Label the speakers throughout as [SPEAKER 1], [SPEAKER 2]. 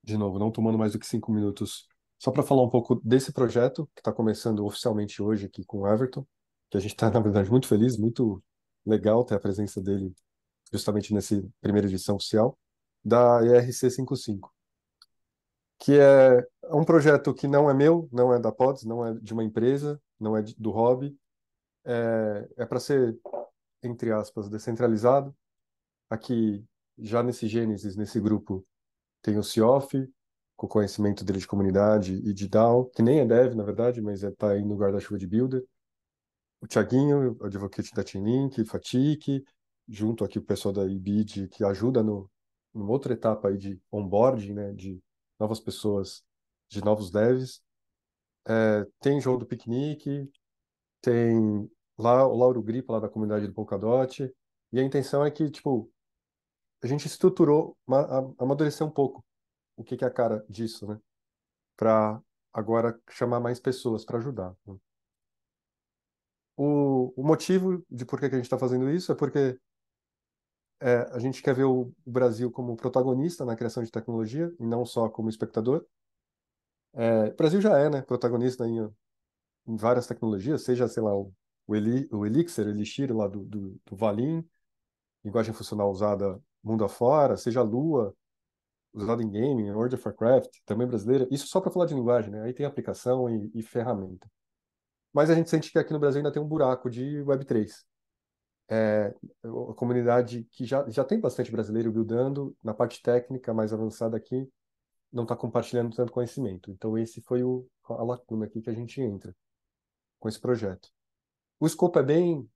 [SPEAKER 1] De novo, não tomando mais do que 5 minutos, só para falar um pouco desse projeto que está começando oficialmente hoje aqui com o Everton, que a gente está, na verdade, muito feliz, muito legal ter a presença dele justamente nessa primeira edição oficial da ERC 55, que é um projeto que não é meu, não é da Pods, não é de uma empresa, não é do hobby, é para ser, entre aspas, descentralizado. Aqui, já nesse Gênesis, nesse grupo, tem o Cioff, com o conhecimento dele de comunidade e de DAO, que nem é dev, na verdade, mas tá aí no guarda-chuva de Builder. O Thiaguinho, o advocate da Chainlink, Fatik, junto aqui o pessoal da IBID, que ajuda numa outra etapa aí de onboarding, né, de novas pessoas, de novos devs. Tem jogo do Piquenique, tem lá o Lauro Gripa, lá da comunidade do Polkadot, e a intenção é que, tipo, a gente estruturou, amadurecer um pouco o que que é a cara disso, né? Para agora chamar mais pessoas para ajudar, né? O motivo de por que que a gente está fazendo isso é porque a gente quer ver o Brasil como protagonista na criação de tecnologia e não só como espectador. O Brasil já é, né, protagonista em várias tecnologias, seja, sei lá, o Elixir, Elixir lá do Valim, linguagem funcional usada mundo afora, seja a Lua, usada em gaming, World of Warcraft, também brasileira. Isso só para falar de linguagem, né? Aí tem aplicação e ferramenta. Mas a gente sente que aqui no Brasil ainda tem um buraco de Web3. É, a comunidade que já tem bastante brasileiro buildando, na parte técnica mais avançada aqui, não está compartilhando tanto conhecimento. Então, esse foi a lacuna aqui que a gente entra com esse projeto. O escopo é bem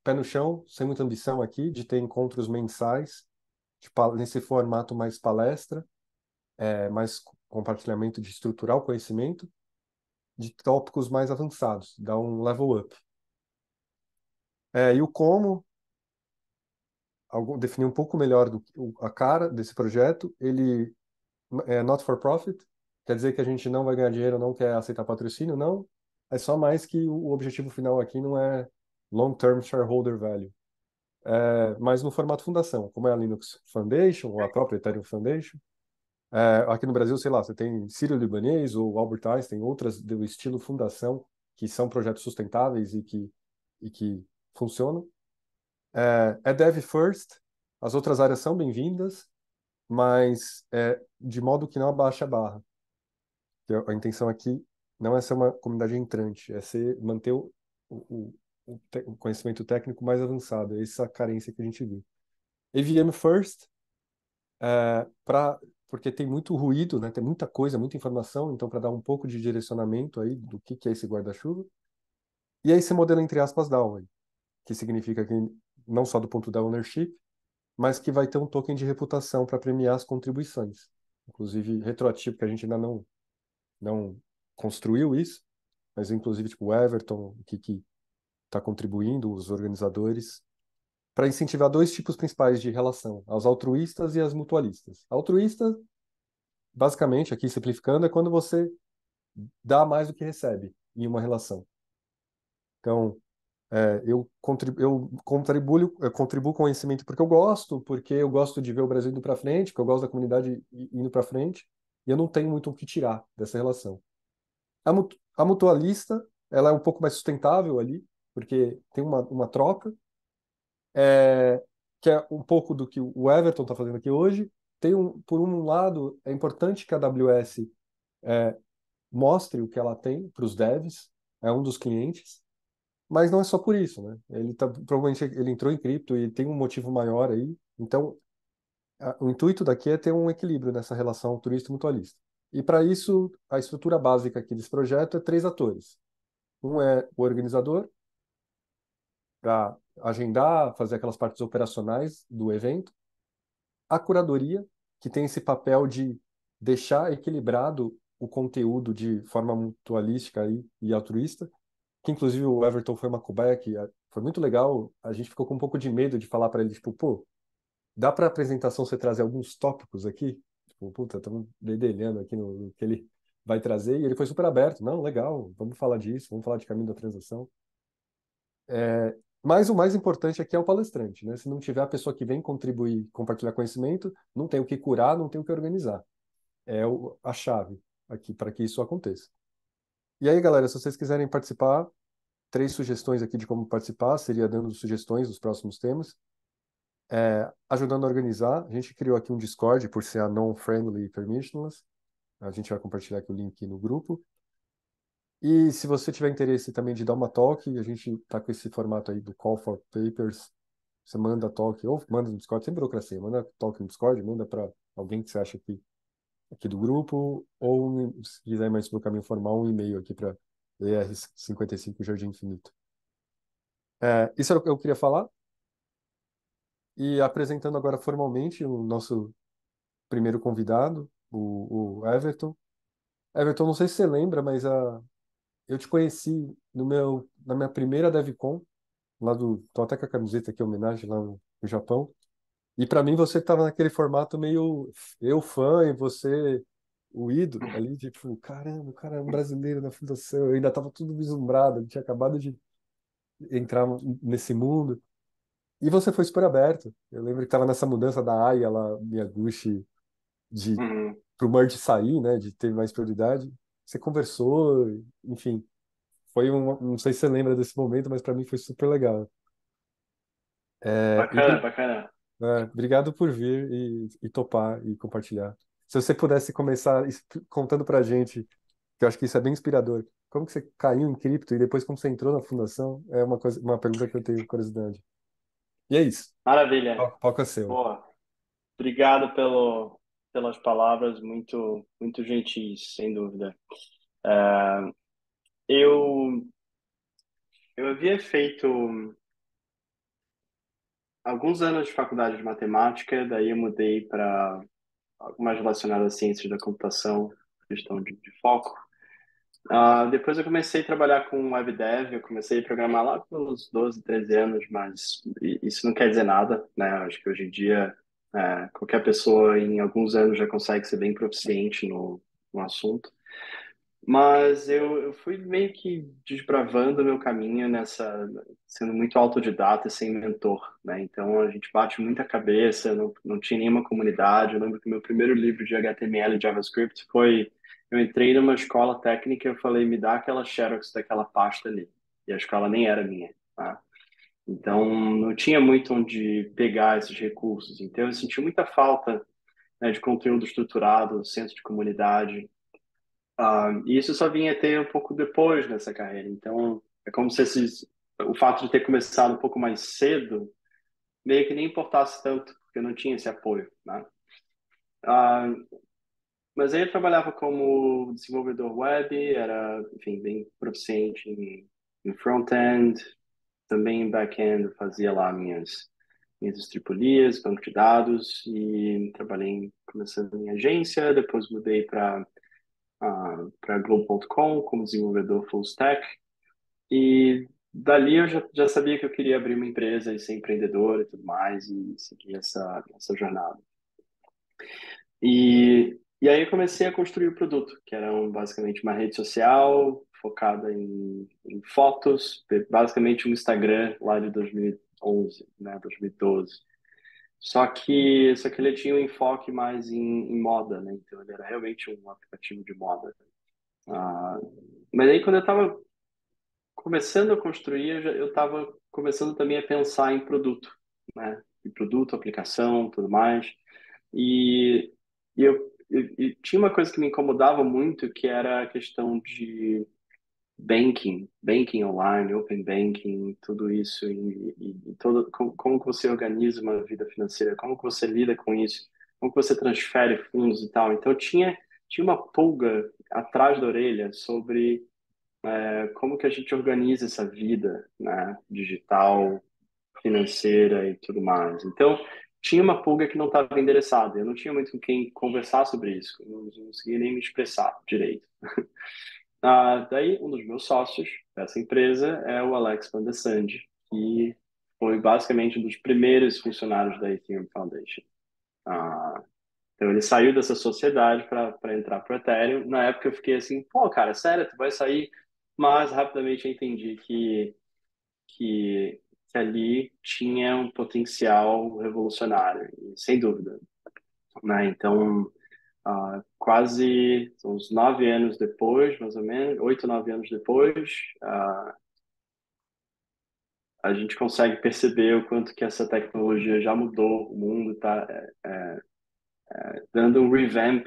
[SPEAKER 1] pé no chão, sem muita ambição aqui, de ter encontros mensais, nesse formato mais palestra, mais compartilhamento de estruturar o conhecimento, de tópicos mais avançados, dar um level up. E o como definir um pouco melhor a cara desse projeto. Ele é not for profit, quer dizer que a gente não vai ganhar dinheiro, não quer aceitar patrocínio, não. É só mais que o objetivo final aqui não é long-term shareholder value, mas no formato fundação, como é a Linux Foundation ou a própria Ethereum Foundation. Aqui no Brasil, sei lá, você tem Sírio-Libanês ou Albert Einstein, outras do estilo fundação, que são projetos sustentáveis e que funcionam. É Dev First, as outras áreas são bem-vindas, mas de modo que não abaixe a barra. A intenção aqui não é ser uma comunidade entrante, é manter o, o conhecimento técnico mais avançado. É essa carência que a gente viu. EVM First, porque tem muito ruído, né? Tem muita coisa, muita informação, então para dar um pouco de direcionamento aí do que é esse guarda-chuva. E aí esse modelo, entre aspas, DAO, aí, que significa que não só do ponto da ownership, mas que vai ter um token de reputação para premiar as contribuições. Inclusive retroativo, que a gente ainda não construiu isso, mas inclusive tipo o Everton, que está contribuindo, os organizadores, para incentivar dois tipos principais de relação, as altruístas e as mutualistas. Altruísta, basicamente, aqui simplificando, é quando você dá mais do que recebe em uma relação. Então, eu contribuo com conhecimento porque eu gosto de ver o Brasil indo para frente, porque eu gosto da comunidade indo para frente, e eu não tenho muito o que tirar dessa relação. A mutualista, ela é um pouco mais sustentável ali, porque tem uma troca, é, que é um pouco do que o Everton está fazendo aqui hoje. Por um lado, é importante que a AWS mostre o que ela tem para os devs, é um dos clientes, mas não é só por isso, né? Provavelmente ele entrou em cripto e tem um motivo maior aí. Então, o intuito daqui é ter um equilíbrio nessa relação turista e mutualista. E para isso, a estrutura básica aqui desse projeto é três atores. Um é o organizador, para agendar, fazer aquelas partes operacionais do evento. A curadoria, que tem esse papel de deixar equilibrado o conteúdo de forma mutualística e altruísta, que inclusive o Everton foi uma cobaia que foi muito legal. A gente ficou com um pouco de medo de falar para ele, tipo, pô, dá para a apresentação você trazer alguns tópicos aqui? Tipo, puta, estamos dedelhando aqui no que ele vai trazer, e ele foi super aberto. Não, legal, vamos falar disso, vamos falar de caminho da transação. Mas o mais importante aqui é o palestrante, né? Se não tiver a pessoa que vem contribuir, compartilhar conhecimento, não tem o que curar, não tem o que organizar. é a chave aqui para que isso aconteça. E aí, galera, se vocês quiserem participar, 3 sugestões aqui de como participar, seria dando sugestões dos próximos temas, ajudando a organizar. A gente criou aqui um Discord por ser a non-friendly e permissionless. A gente vai compartilhar aqui o link no grupo. E se você tiver interesse também de dar uma talk, a gente está com esse formato aí do Call for Papers. Você manda talk, ou manda no Discord, sem burocracia, manda talk no Discord, manda para alguém que você acha aqui do grupo, ou se quiser mais pelo caminho formal, um e-mail aqui para ER55 Jardim Infinito. Isso era o que eu queria falar. E apresentando agora formalmente o nosso primeiro convidado, o Everton. Everton, não sei se você lembra, mas eu te conheci na minha primeira DevCon, tô até com a camiseta aqui, em homenagem lá no Japão. E para mim você estava naquele formato meio eu fã e você o ídolo ali, tipo, caramba, o cara é um brasileiro na fundação. Eu ainda estava tudo vislumbrado, eu tinha acabado de entrar nesse mundo. E você foi super aberto. Eu lembro que estava nessa mudança da Aya lá, Miyaguchi, de
[SPEAKER 2] Uhum.
[SPEAKER 1] pro merge sair, né, de ter mais prioridade. Você conversou, enfim, não sei se você lembra desse momento, mas para mim foi super legal. É, e
[SPEAKER 2] Bacana, bacana.
[SPEAKER 1] obrigado por vir e topar e compartilhar. Se você pudesse começar contando pra gente, que eu acho que isso é bem inspirador, como que você caiu em cripto e depois como você entrou na fundação, é uma pergunta que eu tenho curiosidade. E é isso.
[SPEAKER 2] Maravilha.
[SPEAKER 1] O palco é seu.
[SPEAKER 2] Boa. Obrigado pelas palavras, muito, muito gentis, sem dúvida. Eu, eu havia feito alguns anos de faculdade de matemática, daí eu mudei para algo mais relacionado às ciências da computação, questão de foco. Depois eu comecei a trabalhar com web dev, eu comecei a programar lá pelos 12, 13 anos, mas isso não quer dizer nada, né? Eu acho que hoje em dia qualquer pessoa em alguns anos já consegue ser bem proficiente no assunto. Mas eu fui meio que desbravando o meu caminho nessa, sendo muito autodidata e sem mentor, né? Então a gente bate muita cabeça, não tinha nenhuma comunidade. Eu lembro que meu primeiro livro de HTML e JavaScript foi, eu entrei numa escola técnica e eu falei, me dá aquela Xerox daquela pasta ali. E a escola nem era minha, tá? Então não tinha muito onde pegar esses recursos. Então eu senti muita falta, né, de conteúdo estruturado, senso de comunidade. E isso só vinha ter um pouco depois nessa carreira. Então, é como se o fato de ter começado um pouco mais cedo meio que nem importasse tanto, porque eu não tinha esse apoio, né? Ah, mas aí eu trabalhava como desenvolvedor web, era, enfim, bem proficiente em front-end, também em back-end, eu fazia lá minhas estripulias, banco de dados, e trabalhei começando em agência, depois mudei para Globo.com como desenvolvedor full stack. E dali eu já sabia que eu queria abrir uma empresa e ser empreendedor e tudo mais, e seguir essa jornada. E aí eu comecei a construir o produto, que era basicamente uma rede social focada em fotos, basicamente um Instagram lá de 2011, né, 2012. Só que ele tinha um enfoque mais em moda, né? Então ele era realmente um aplicativo de moda. Ah, mas aí quando eu estava começando a construir, eu estava começando também a pensar em produto, né? Em produto, aplicação, tudo mais. E, e tinha uma coisa que me incomodava muito, que era a questão de banking online, open banking, tudo isso, e todo, como que você organiza uma vida financeira, como que você lida com isso, como que você transfere fundos e tal. Então tinha uma pulga atrás da orelha sobre como que a gente organiza essa vida, né, digital, financeira e tudo mais. Então, tinha uma pulga que não estava endereçada. Eu não tinha muito com quem conversar sobre isso. Eu não conseguia nem me expressar direito. Daí, um dos meus sócios dessa empresa é o Alex Van de Sande, que foi basicamente um dos primeiros funcionários da Ethereum Foundation. Ah, então, ele saiu dessa sociedade para entrar para o Ethereum. Na época, eu fiquei assim, pô, cara, sério, tu vai sair? Mas rapidamente eu entendi que ali tinha um potencial revolucionário, e sem dúvida, né? Então, quase uns 9 anos depois, mais ou menos, 8, 9 anos depois, a gente consegue perceber o quanto que essa tecnologia já mudou o mundo, está dando um revamp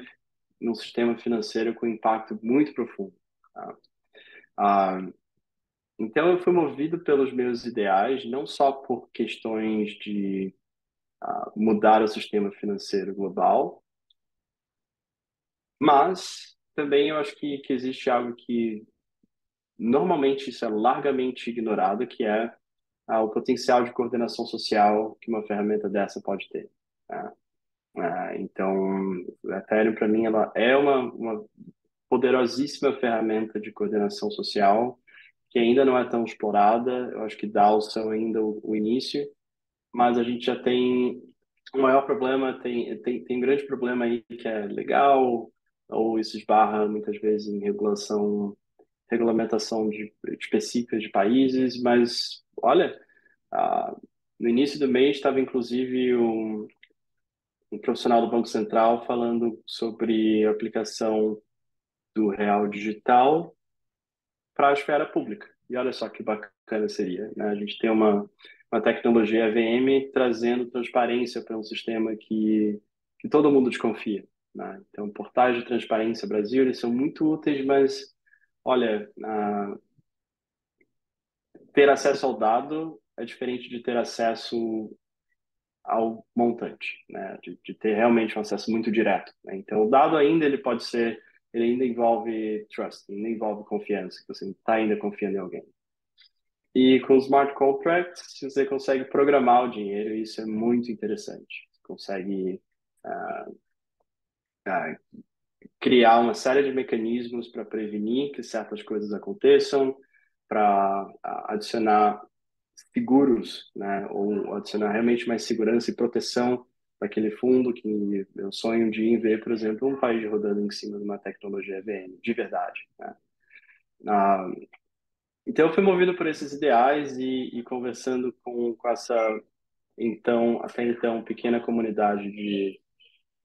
[SPEAKER 2] no sistema financeiro com impacto muito profundo. Tá? Ah, então, eu fui movido pelos meus ideais, não só por questões de mudar o sistema financeiro global, mas também eu acho que existe algo que normalmente isso é largamente ignorado, que é o potencial de coordenação social que uma ferramenta dessa pode ter. Né? Então, a Ethereum, para mim, ela é uma poderosíssima ferramenta de coordenação social que ainda não é tão explorada. Eu acho que DAOs são ainda o início, mas a gente já tem o maior problema, tem um grande problema aí que é legal, ou isso esbarra muitas vezes em regulamentação específica de países, mas olha, ah, no início do mês estava inclusive um profissional do Banco Central falando sobre a aplicação do real digital para a esfera pública. E olha só que bacana seria, né? A gente tem uma tecnologia EVM trazendo transparência para um sistema que todo mundo desconfia, né? Então, portais de transparência Brasil, eles são muito úteis, mas, olha, ter acesso ao dado é diferente de ter acesso ao montante, né? De ter realmente um acesso muito direto, né? Então, o dado ainda ele pode ser, ele ainda envolve trust, ainda envolve confiança, que você está ainda confiando em alguém. E com smart contracts, você consegue programar o dinheiro, e isso é muito interessante. Você consegue ah, ah, criar uma série de mecanismos para prevenir que certas coisas aconteçam, para adicionar seguros, né, ou adicionar realmente mais segurança e proteção para aquele fundo que eu sonho de ver, por exemplo, um país rodando em cima de uma tecnologia EVM, de verdade, né? Ah, então, eu fui movido por esses ideais e conversando com essa, então, até então, pequena comunidade que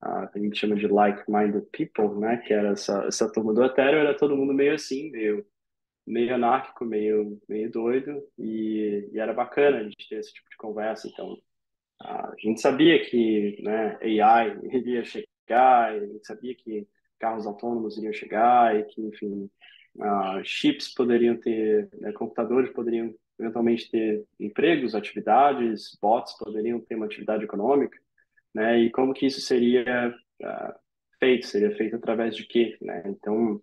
[SPEAKER 2] a gente chama de like-minded people, né? Que era essa turma do Ethereum, era todo mundo meio assim, meio anárquico, meio doido, e era bacana a gente ter esse tipo de conversa. Então, a gente sabia que, né, AI iria chegar, a gente sabia que carros autônomos iriam chegar e que, enfim, chips poderiam ter, né, computadores poderiam eventualmente ter empregos, atividades, bots poderiam ter uma atividade econômica, né? E como que isso seria feito? Seria feito através de quê, né? Então,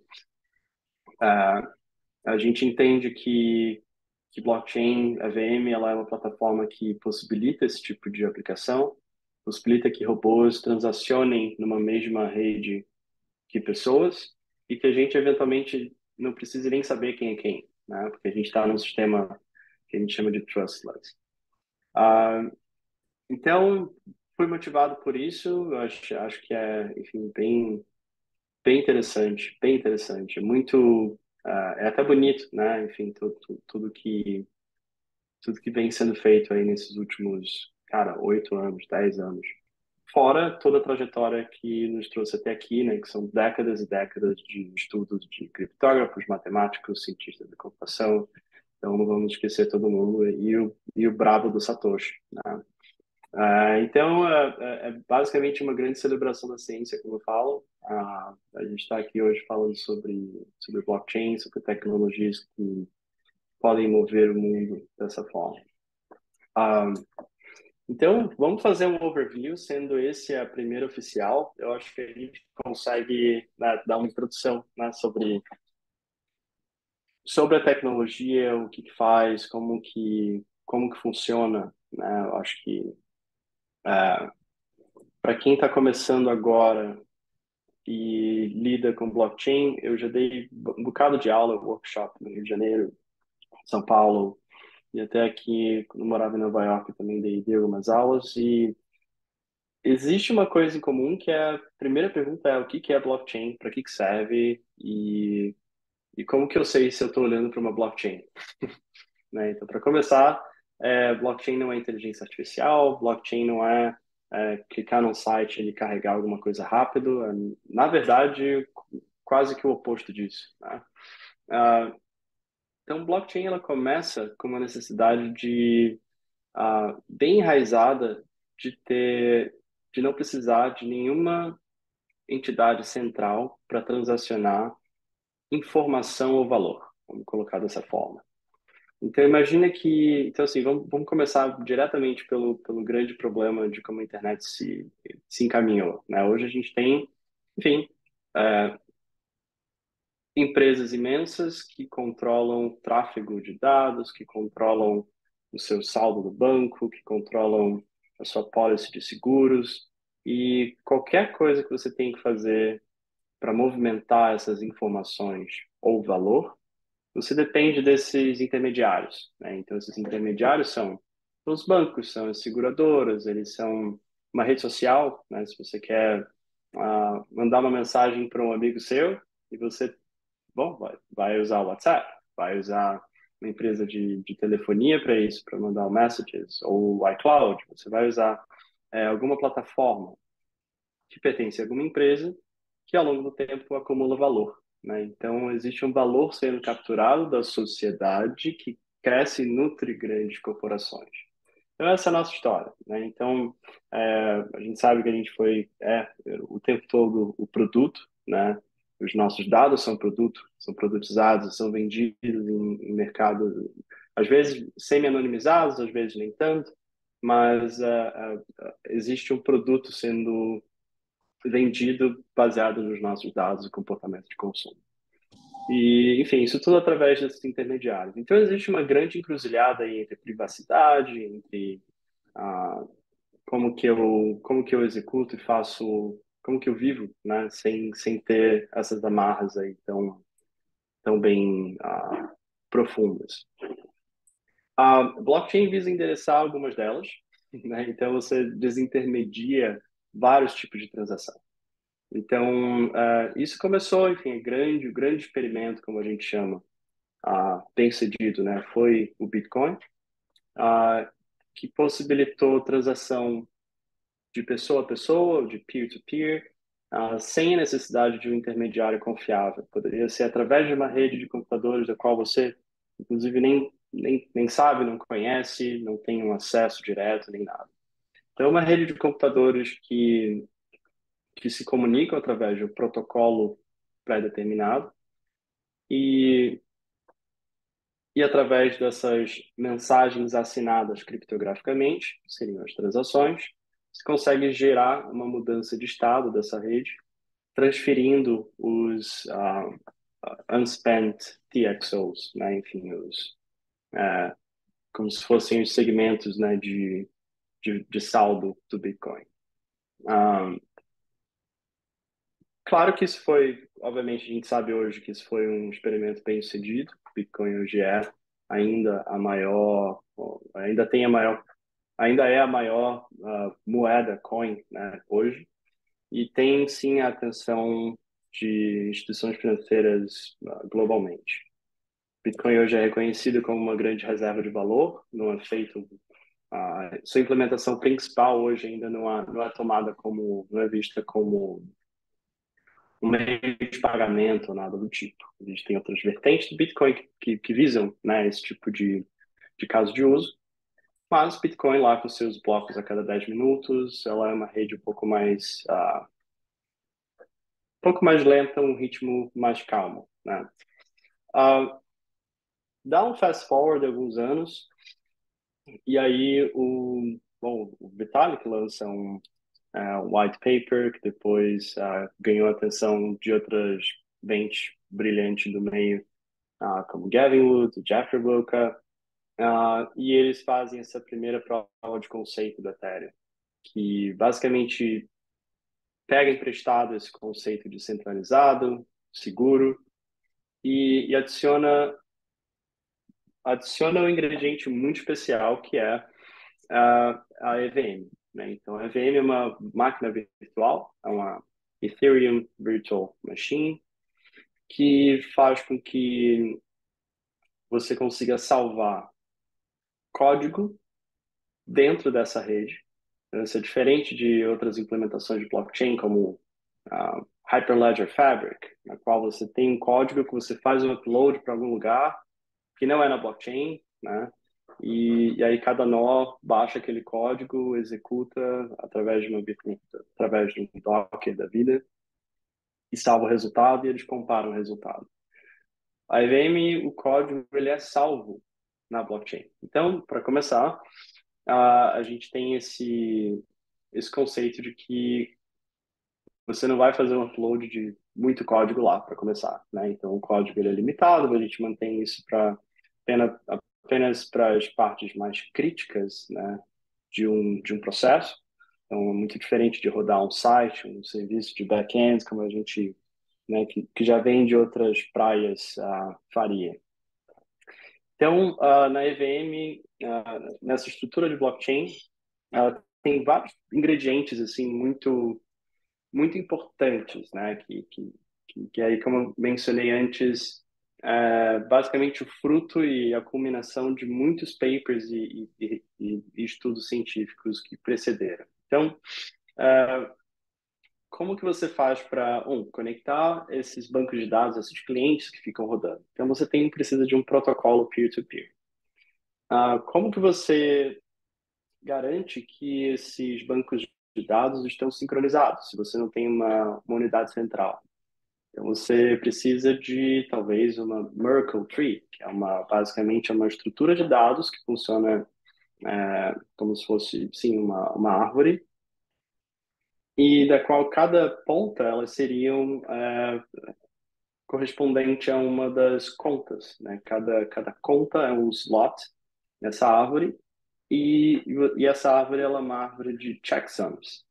[SPEAKER 2] a gente entende que blockchain, a VM, ela é uma plataforma que possibilita esse tipo de aplicação, possibilita que robôs transacionem numa mesma rede que pessoas e que a gente eventualmente não precise nem saber quem é quem, né? Porque a gente está num sistema que a gente chama de trustless. Ah, então, fui motivado por isso, eu acho que é, enfim, bem interessante, bem interessante. É muito, é até bonito, né? Enfim, tudo que vem sendo feito aí nesses últimos, cara, 8 anos, 10 anos. Fora toda a trajetória que nos trouxe até aqui, né? Que são décadas e décadas de estudos de criptógrafos, matemáticos, cientistas de computação. Então, não vamos esquecer todo mundo e o brabo do Satoshi, né? Então, é basicamente uma grande celebração da ciência, como eu falo. A gente está aqui hoje falando sobre blockchain, sobre tecnologias que podem mover o mundo dessa forma. Ah, então, vamos fazer um overview, sendo esse a primeira oficial. Eu acho que a gente consegue, né, dar uma introdução, né, sobre a tecnologia, o que faz, como que funciona, né? Eu acho que para quem está começando agora e lida com blockchain, eu já dei um bocado de aula, workshop no Rio de Janeiro, São Paulo, e até aqui, quando eu morava em Nova York, também dei algumas aulas, e existe uma coisa em comum que é, a primeira pergunta é o que é blockchain, para que serve, e como que eu sei se eu estou olhando para uma blockchain, né? Então, para começar, blockchain não é inteligência artificial, blockchain não é clicar num site e ele carregar alguma coisa rápido. Na verdade, quase que o oposto disso, né? Ah, então, blockchain ela começa com uma necessidade bem enraizada de não precisar de nenhuma entidade central para transacionar informação ou valor, vamos colocar dessa forma. Então, imagina que, então assim, vamos começar diretamente pelo grande problema de como a internet se encaminhou, né? Hoje a gente tem, enfim, é, empresas imensas que controlam o tráfego de dados, que controlam o seu saldo do banco, que controlam a sua policy de seguros, e qualquer coisa que você tem que fazer para movimentar essas informações ou valor, você depende desses intermediários, né? Então, esses intermediários são os bancos, são as seguradoras, eles são uma rede social, né? Se você quer mandar uma mensagem para um amigo seu e você, bom, vai usar o WhatsApp, vai usar uma empresa de telefonia para isso, para mandar messages, ou o iCloud, você vai usar alguma plataforma que pertence a alguma empresa que ao longo do tempo acumula valor, né? Então, existe um valor sendo capturado da sociedade que cresce e nutre grandes corporações. Então, essa é a nossa história, né? Então, a gente sabe que a gente foi o tempo todo o produto, né? Os nossos dados são produto, são produtizados, são vendidos em mercado, às vezes semi-anonimizados, às vezes nem tanto, mas existe um produto sendo vendido baseado nos nossos dados e comportamento de consumo. E, enfim, isso tudo através desses intermediários. Então, existe uma grande encruzilhada aí entre privacidade, entre ah, como que eu executo e faço, como que eu vivo, né, sem ter essas amarras aí tão bem profundas. A blockchain visa endereçar algumas delas, né? Então, você desintermedia vários tipos de transação. Então, isso começou, enfim, o grande experimento, como a gente chama, bem sucedido, né? Foi o Bitcoin, que possibilitou transação de pessoa a pessoa, de peer-to-peer, sem a necessidade de um intermediário confiável. Poderia ser através de uma rede de computadores da qual você, inclusive, nem sabe, não conhece, não tem um acesso direto, nem nada. Então, é uma rede de computadores que se comunicam através de um protocolo pré-determinado e, e através dessas mensagens assinadas criptograficamente, que seriam as transações, se consegue gerar uma mudança de estado dessa rede, transferindo os unspent TXOs, né? Enfim, como se fossem os segmentos, né, de saldo do Bitcoin. Um, Claro que isso foi, obviamente, a gente sabe hoje que isso foi um experimento bem sucedido. Bitcoin hoje é ainda a maior, ainda tem a maior, ainda é a maior moeda coin, né, hoje. E tem sim a atenção de instituições financeiras globalmente. Bitcoin hoje é reconhecido como uma grande reserva de valor, não é feito sua implementação principal hoje ainda não é tomada como, não é vista como um meio de pagamento ou nada do tipo. Existem outras vertentes do Bitcoin que visam, né, esse tipo de caso de uso, mas Bitcoin lá com seus blocos a cada 10 minutos, ela é uma rede um pouco mais lenta, um ritmo mais calmo, né? Uh, Dá um fast forward de alguns anos, e aí o Vitalik lança um white paper que depois ganhou a atenção de outras mentes brilhantes do meio, como Gavin Wood, Jeffrey Wilka, e eles fazem essa primeira prova de conceito do Ethereum, que basicamente pega emprestado esse conceito de centralizado, seguro, e adiciona um ingrediente muito especial que é a EVM, né? Então, a EVM é uma máquina virtual, é uma Ethereum Virtual Machine, que faz com que você consiga salvar código dentro dessa rede Isso é diferente de outras implementações de blockchain, como a Hyperledger Fabric, na qual você tem um código que você faz um upload para algum lugar que não é na blockchain, né? E aí cada nó baixa aquele código, executa através de através de um Docker da vida e salva o resultado e eles comparam o resultado. A EVM, o código ele é salvo na blockchain. Então, para começar, a gente tem esse conceito de que você não vai fazer um upload de muito código lá para começar, né? Então o código ele é limitado, a gente mantém isso para apenas para as partes mais críticas, né, de um processo. Então é muito diferente de rodar um site, um serviço de back-end, como a gente, né, que já vem de outras praias faria. Então, na EVM, nessa estrutura de blockchain, tem vários ingredientes assim muito importantes, né? Que aí, como eu mencionei antes, basicamente o fruto e a culminação de muitos papers e estudos científicos que precederam. Então, como que você faz para, conectar esses bancos de dados, esses clientes que ficam rodando? Então, você precisa de um protocolo peer-to-peer. Como que você garante que esses bancos de dados estão sincronizados, se você não tem uma unidade central? Então, você precisa de, talvez, uma Merkle Tree, que é basicamente uma estrutura de dados que funciona como se fosse, sim, uma árvore, e da qual cada ponta, elas seriam correspondente a uma das contas, né? Cada conta é um slot nessa árvore, e essa árvore ela é uma árvore de checksums.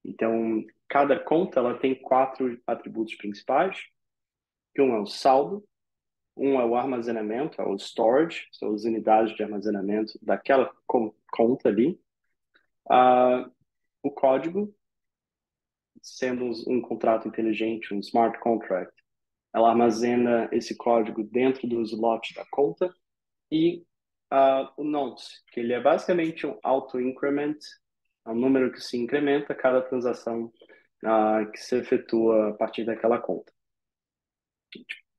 [SPEAKER 2] Então, cada conta ela tem 4 atributos principais, que um é o saldo, um é o armazenamento, é o storage, são as unidades de armazenamento daquela conta ali. O código, sendo um contrato inteligente, um smart contract, ela armazena esse código dentro do slot da conta. E o nonce, que ele é basicamente um auto-increment, é um número que se incrementa a cada transação que se efetua a partir daquela conta.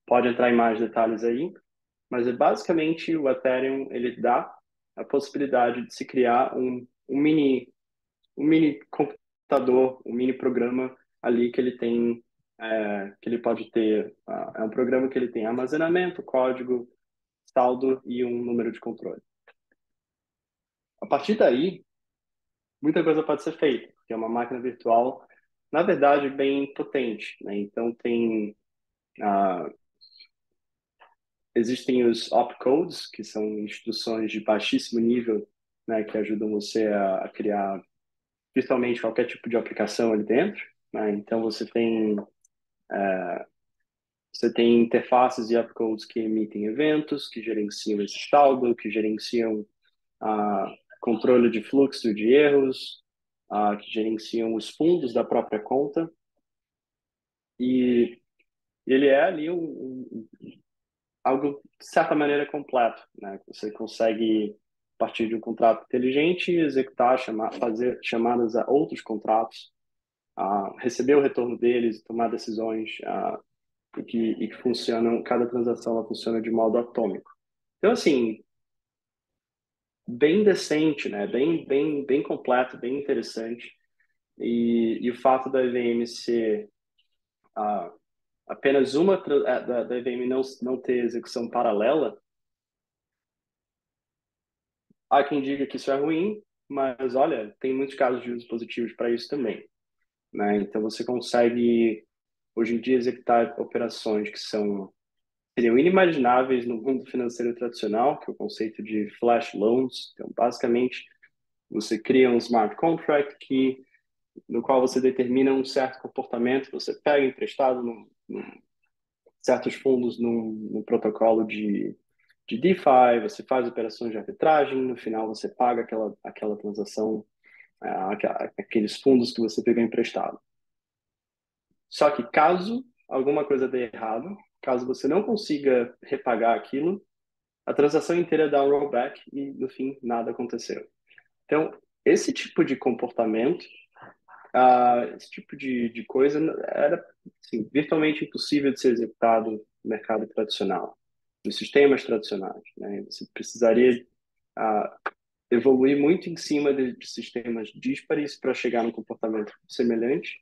[SPEAKER 2] Pode entrar em mais detalhes aí, mas é basicamente o Ethereum ele dá a possibilidade de se criar um mini computador, um mini programa ali que ele tem, que ele pode ter. É um programa que ele tem armazenamento, código, saldo e um número de controle. A partir daí, muita coisa pode ser feita, porque é uma máquina virtual, na verdade, bem potente, né? Então ah, existem os opcodes, que são instruções de baixíssimo nível, né, que ajudam você a criar virtualmente qualquer tipo de aplicação ali dentro, né? Então você tem interfaces e opcodes que emitem eventos, que gerenciam esse saldo, que gerenciam controle de fluxo de erros, que gerenciam os fundos da própria conta. E ele é ali algo, de certa maneira, completo, né? Você consegue, a partir de um contrato inteligente, executar, fazer chamadas a outros contratos, receber o retorno deles, tomar decisões e que funcionam, cada transação ela funciona de modo atômico. Então, assim, bem decente, né? Bem completo, bem interessante. E o fato da EVM ser apenas da EVM não ter execução paralela, há quem diga que isso é ruim, mas olha, tem muitos casos de uso positivos para isso também, né? Então você consegue hoje em dia executar operações que seriam inimagináveis no mundo financeiro tradicional, que é o conceito de flash loans. Então, basicamente, você cria um smart contract no qual você determina um certo comportamento, você pega emprestado certos fundos num protocolo de DeFi, você faz operações de arbitragem, no final você paga aquela transação, aqueles fundos que você pegou emprestado. Só que caso alguma coisa dê errado, caso você não consiga repagar aquilo, a transação inteira dá um rollback e, no fim, nada aconteceu. Então, esse tipo de comportamento, esse tipo de coisa era assim, virtualmente impossível de ser executado no mercado tradicional, nos sistemas tradicionais, né? Você precisaria ah, evoluir muito em cima de sistemas díspares para chegar num comportamento semelhante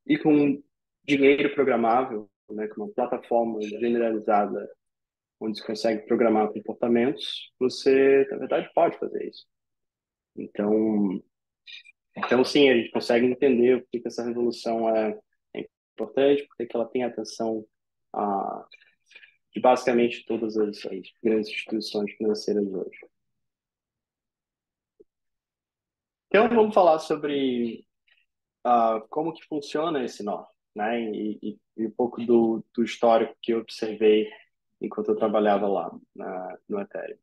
[SPEAKER 2] e com dinheiro programável, né, com uma plataforma generalizada onde você consegue programar comportamentos, você, na verdade, pode fazer isso. Então, então sim, a gente consegue entender por que essa revolução é importante, porque que ela tem atenção a, de basicamente todas as grandes instituições financeiras hoje. Então, vamos falar sobre como que funciona esse nó, né? E um pouco do histórico que eu observei enquanto eu trabalhava lá no Ethereum.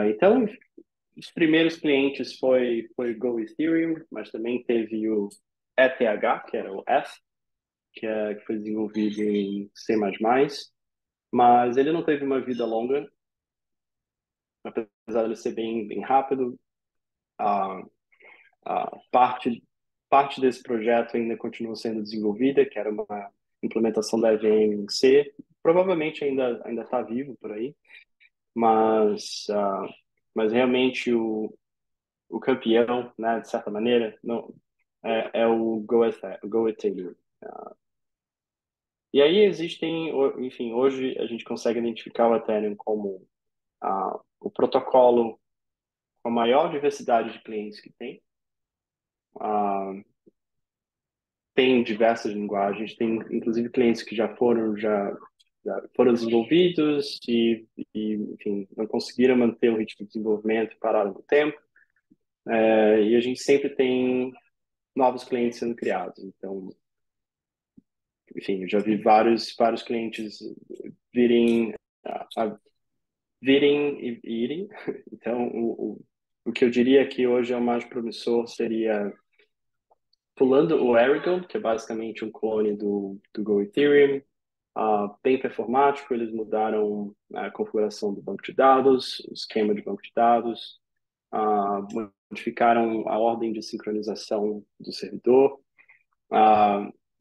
[SPEAKER 2] Então, os primeiros clientes foi Go Ethereum, mas também teve o ETH, que era o F, que foi desenvolvido em C++, mas ele não teve uma vida longa, apesar de ele ser bem rápido. A, parte desse projeto ainda continua sendo desenvolvida, que era uma implementação da EVM em C. Provavelmente ainda está vivo por aí, mas, mas realmente o campeão, né, de certa maneira, não, é o Go Ethereum. E aí existem, enfim, hoje a gente consegue identificar o Ethereum como o protocolo com a maior diversidade de clientes que tem. Ah, tem diversas linguagens, tem inclusive clientes que já foram desenvolvidos enfim, não conseguiram manter o ritmo de desenvolvimento parado no tempo. E a gente sempre tem novos clientes sendo criados. Então, enfim, eu já vi vários clientes virem, virem e irem. Então, o que eu diria que hoje é o mais promissor seria pulando o Aragon, que é basicamente um clone do Go Ethereum, bem performático, eles mudaram a configuração do banco de dados, o esquema de banco de dados, modificaram a ordem de sincronização do servidor,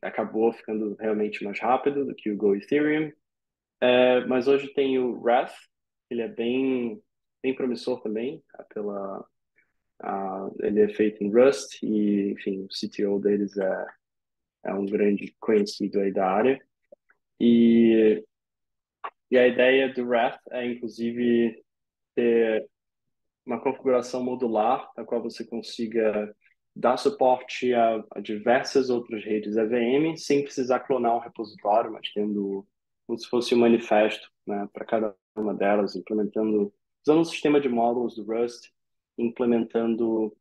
[SPEAKER 2] acabou ficando realmente mais rápido do que o Go Ethereum. Mas hoje tem o Wrath, ele é bem promissor também, ele é feito em Rust e, enfim, o CTO deles é um grande conhecido aí da área. E, e a ideia do Wrath é, inclusive, ter uma configuração modular, na qual você consiga dar suporte a diversas outras redes EVM, sem precisar clonar um repositório, mas tendo como se fosse um manifesto, né, para cada uma delas, usando um sistema de módulos do Rust, implementando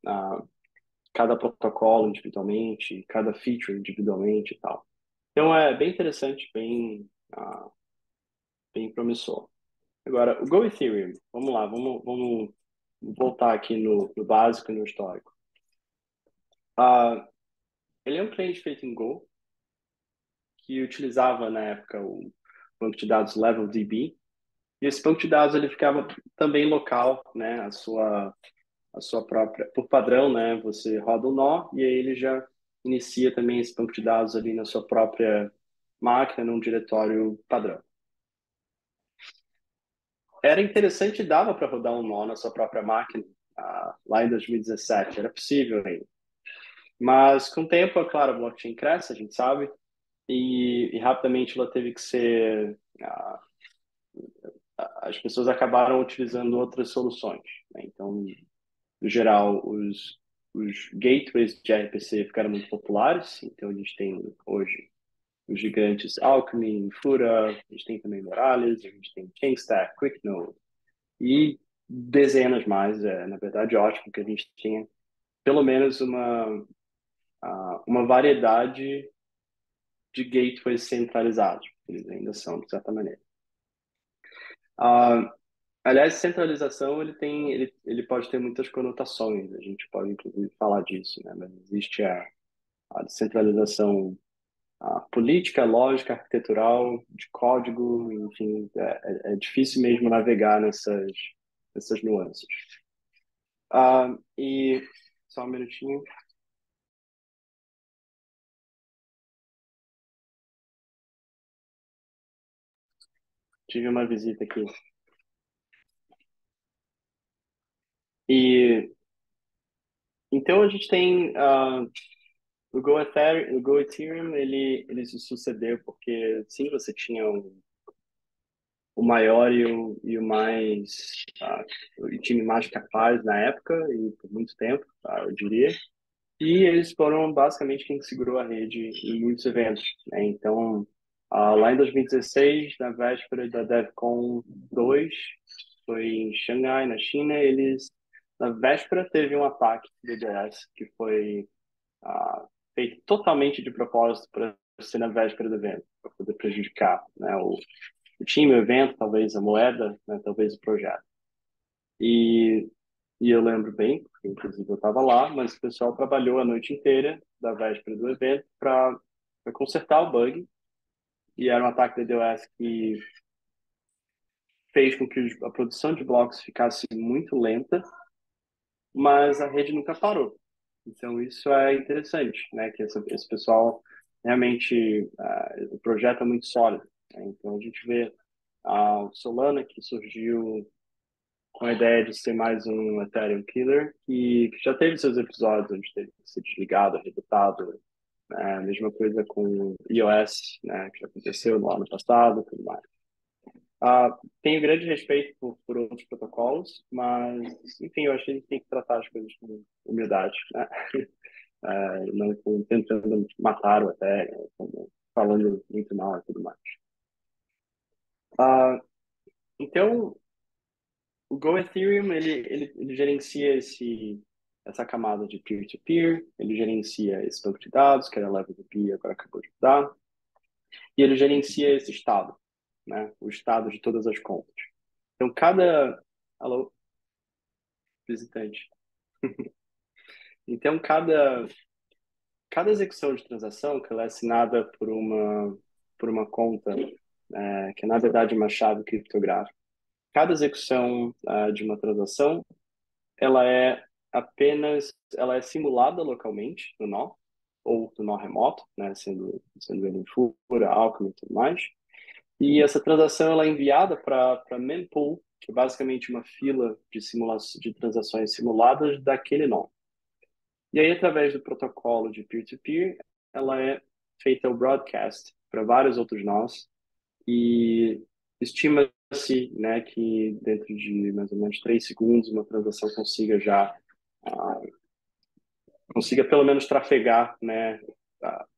[SPEAKER 2] cada protocolo individualmente, cada feature individualmente e tal. Então é bem interessante, bem promissor. Agora, o Go Ethereum, vamos lá, vamos voltar aqui no básico e no histórico. Ele é um cliente feito em Go, que utilizava na época o banco de dados LevelDB, e esse banco de dados ele ficava também local, né, a sua própria, por padrão, né, você roda o nó e aí ele já inicia também esse banco de dados ali na sua própria máquina, num diretório padrão. Era interessante, dava para rodar um nó na sua própria máquina, lá em 2017, era possível ainda. Mas com o tempo, é claro, a blockchain cresce, a gente sabe, e rapidamente ela teve que ser. As pessoas acabaram utilizando outras soluções, né? Então, no geral, os gateways de RPC ficaram muito populares, então a gente tem hoje os gigantes Alchemy, Infura, a gente tem também Morales, a gente tem Chainstack, QuickNode e dezenas mais. Na verdade, ótimo que a gente tenha pelo menos uma variedade de gateways centralizados, eles ainda são, de certa maneira. Uh, Aliás, centralização ele pode ter muitas conotações, a gente pode inclusive falar disso, né? Mas existe a descentralização política, lógica, arquitetural, de código, enfim, é difícil mesmo navegar nessas nuances. E só um minutinho. Tive uma visita aqui. E então a gente tem o Go Ethereum, ele se sucedeu porque sim, você tinha o maior e o mais o time mais capaz na época e por muito tempo, eu diria. E eles foram basicamente quem segurou a rede em muitos eventos, né? Então, lá em 2016, na véspera da DevCon 2, foi em Xangai, na China, na véspera, teve um ataque do DDoS que foi feito totalmente de propósito para ser na véspera do evento, para poder prejudicar, né, o time, o evento, talvez a moeda, né, talvez o projeto. E, e eu lembro bem, porque inclusive eu estava lá, mas o pessoal trabalhou a noite inteira da véspera do evento para consertar o bug. E era um ataque de DDoS que fez com que a produção de blocos ficasse muito lenta, mas a rede nunca parou. Então isso é interessante, né? Que esse pessoal realmente o projeto é muito sólido, né? Então a gente vê a Solana que surgiu com a ideia de ser mais um Ethereum Killer, que já teve seus episódios onde teve que ser desligado, rebutado, né? A mesma coisa com iOS, né? Que já aconteceu no ano passado, tudo mais. Tenho grande respeito por outros protocolos, mas, enfim, eu acho que a gente tem que tratar as coisas com humildade, né? Não tentando matar o Ethereum, falando muito mal e tudo mais. Ah, então, o Go Ethereum, ele gerencia essa camada de peer-to-peer, ele gerencia esse banco de dados, que era Level do P, agora acabou de mudar, e ele gerencia esse estado, né? O estado de todas as contas. Então, Alô, visitante. Então, cada execução de transação que ela é assinada por uma conta, que é, na verdade, uma chave criptográfica, cada execução de uma transação ela é ela é simulada localmente no nó, ou no nó remoto, né, sendo ele em Fura, Alchemy e tudo mais. E essa transação ela é enviada para mempool, que é basicamente uma fila de transações simuladas daquele nó. E aí, através do protocolo de peer-to-peer, ela é feita o broadcast para vários outros nós e estima-se, né, que dentro de mais ou menos 3 segundos uma transação ah, consiga pelo menos trafegar, né,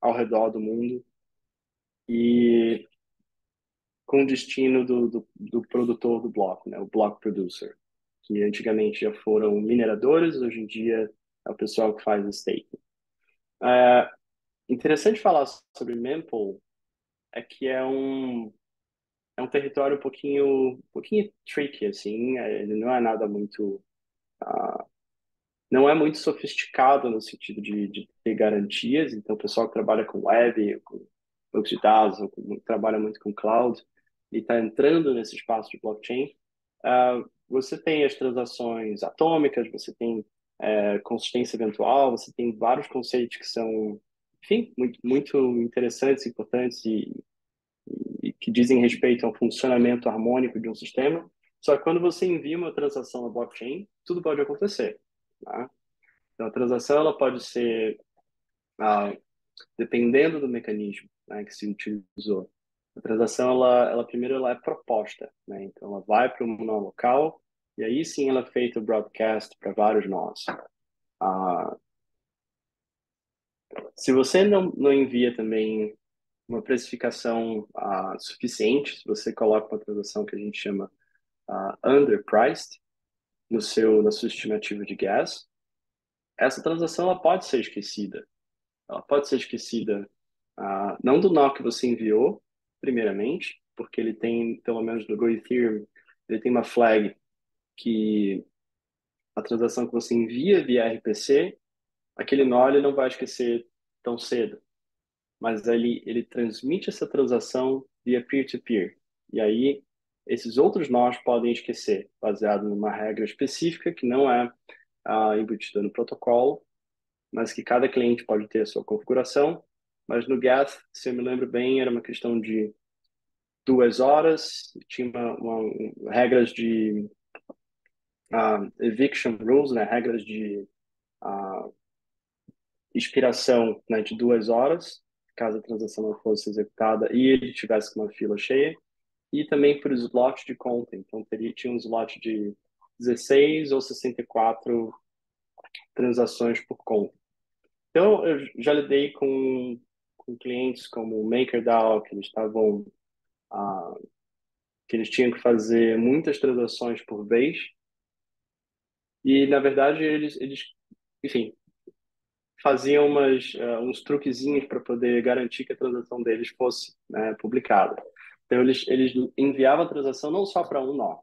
[SPEAKER 2] ao redor do mundo e com o destino do produtor do bloco, né, o block producer, que antigamente já foram mineradores, hoje em dia é o pessoal que faz o staking. É interessante falar sobre mempool é que é um território um pouquinho tricky, assim, ele não é nada muito não é muito sofisticado no sentido de ter garantias. Então, o pessoal que trabalha com web, com bancos de dados, ou trabalha muito com cloud, e está entrando nesse espaço de blockchain, você tem as transações atômicas, você tem consistência eventual, você tem vários conceitos que são, enfim, muito, muito interessantes, importantes e que dizem respeito ao funcionamento harmônico de um sistema. Só que quando você envia uma transação na blockchain, tudo pode acontecer, tá? Então, a transação ela pode ser, ah, dependendo do mecanismo, né, que se utilizou. A transação, ela primeiro ela é proposta, né? Então, ela vai para um nó local e aí sim ela é feita o broadcast para vários nós. Ah, se você não envia também uma precificação suficiente, se você coloca uma transação que a gente chama underpriced na sua estimativa de gas, essa transação ela pode ser esquecida. Ela pode ser esquecida não do nó que você enviou, primeiramente, porque ele tem, pelo menos no Go Ethereum, ele tem uma flag que a transação que você envia via RPC, aquele nó ele não vai esquecer tão cedo, mas ele transmite essa transação via peer-to-peer. E aí, esses outros nós podem esquecer, baseado numa regra específica que não é embutida no protocolo, mas que cada cliente pode ter a sua configuração. Mas no Geth, se eu me lembro bem, era uma questão de 2 horas, tinha regras de eviction rules, né, regras de uh, expiração, né, de 2 horas, caso a transação não fosse executada e ele tivesse com uma fila cheia, e também por slot de conta. Então, tinha um slot de 16 ou 64 transações por conta. Então, eu já lidei com clientes como o MakerDAO, que eles estavam, que eles tinham que fazer muitas transações por vez, e, na verdade, eles enfim, faziam uns truquezinhos para poder garantir que a transação deles fosse, né, publicada. Então, eles enviavam a transação não só para um nó,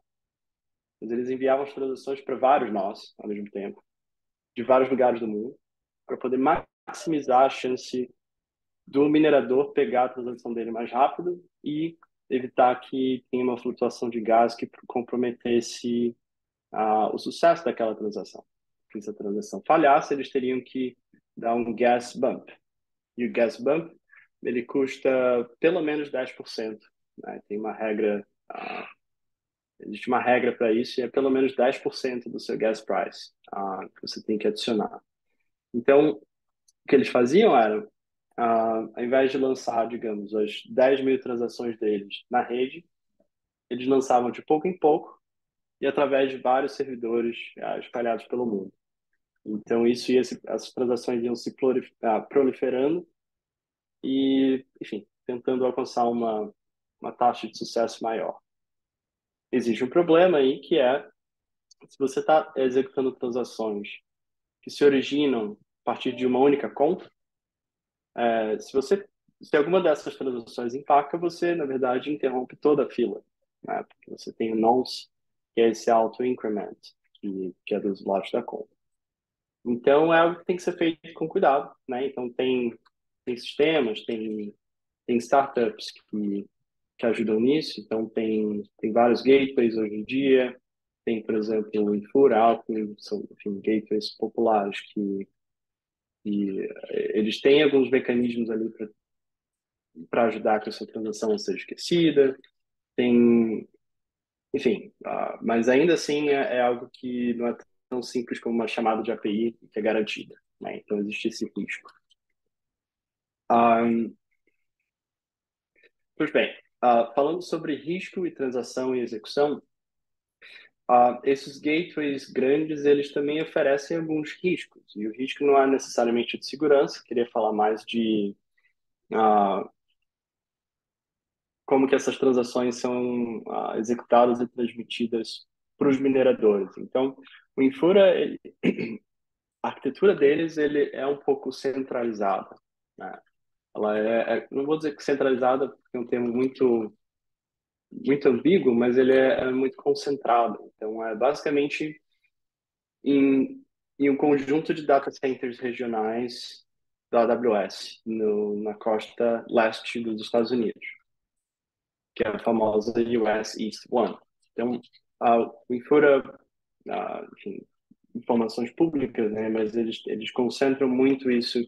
[SPEAKER 2] mas eles enviavam as transações para vários nós ao mesmo tempo, de vários lugares do mundo, para poder maximizar a chance do minerador pegar a transação dele mais rápido e evitar que tenha uma flutuação de gás que comprometesse o sucesso daquela transação. Porque se a transação falhasse, eles teriam que dar um gas bump. E o gas bump, ele custa pelo menos 10%. Né? Tem uma regra, existe uma regra para isso, e é pelo menos 10% do seu gas price que você tem que adicionar. Então, o que eles faziam era, ao invés de lançar, digamos, as 10 mil transações deles na rede, eles lançavam de pouco em pouco e através de vários servidores espalhados pelo mundo. Então, as transações iam se proliferando e, enfim, tentando alcançar uma taxa de sucesso maior. Existe um problema aí que é, se você está executando transações que se originam a partir de uma única conta, se alguma dessas transações empaca, você, na verdade, interrompe toda a fila, né? Porque você tem o nonce, que é esse auto-increment, que é dos lotes da conta. Então, é algo que tem que ser feito com cuidado, né? Então, tem sistemas, tem startups que ajudam nisso. Então, tem vários gateways hoje em dia. Tem, por exemplo, o Infura, Alchemy, são, enfim, gateways populares que eles têm alguns mecanismos ali para ajudar que a sua transação não seja esquecida. Tem, enfim, mas ainda assim é algo que não é tão simples como uma chamada de API que é garantida, né? Então existe esse risco. Pois bem, falando sobre risco e transação e execução, esses gateways grandes, eles também oferecem alguns riscos. E o risco não é necessariamente de segurança, queria falar mais de ah, como que essas transações são executadas e transmitidas para os mineradores. Então, o Infura, a arquitetura deles, ele é um pouco centralizada, né? Ela não vou dizer que centralizada, porque é um termo muito ambíguo, mas ele é muito concentrado. Então, é basicamente em, em um conjunto de data centers regionais da AWS, na costa leste dos Estados Unidos, que é a famosa US East One. Então, o Infura, enfim, informações públicas, né, mas eles concentram muito isso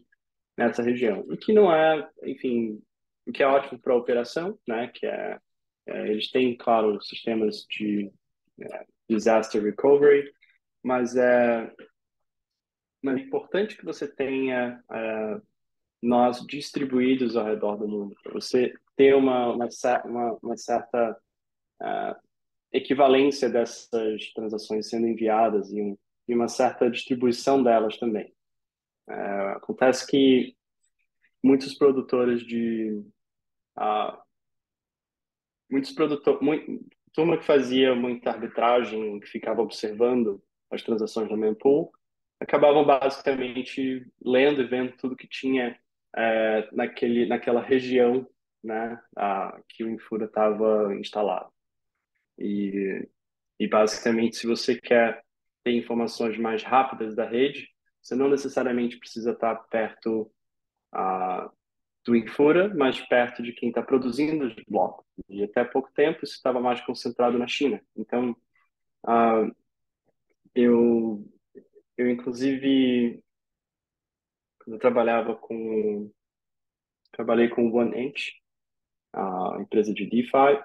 [SPEAKER 2] nessa região. O que não é, enfim, o que é ótimo para a operação, né, eles têm, claro, sistemas de disaster recovery, mas é importante que você tenha nós distribuídos ao redor do mundo, para você ter uma certa equivalência dessas transações sendo enviadas e uma certa distribuição delas também. Acontece que muitos produtores ah, turma que fazia muita arbitragem, que ficava observando as transações no mempool, acabavam basicamente lendo e vendo tudo que tinha naquela região, né, que o Infura estava instalado. E, e basicamente, se você quer ter informações mais rápidas da rede, você não necessariamente precisa estar perto ah, do Infura, mais perto de quem está produzindo os blocos. E até pouco tempo isso estava mais concentrado na China. Então, ah, eu, Eu, inclusive, quando eu trabalhei com o OneInch, a empresa de DeFi,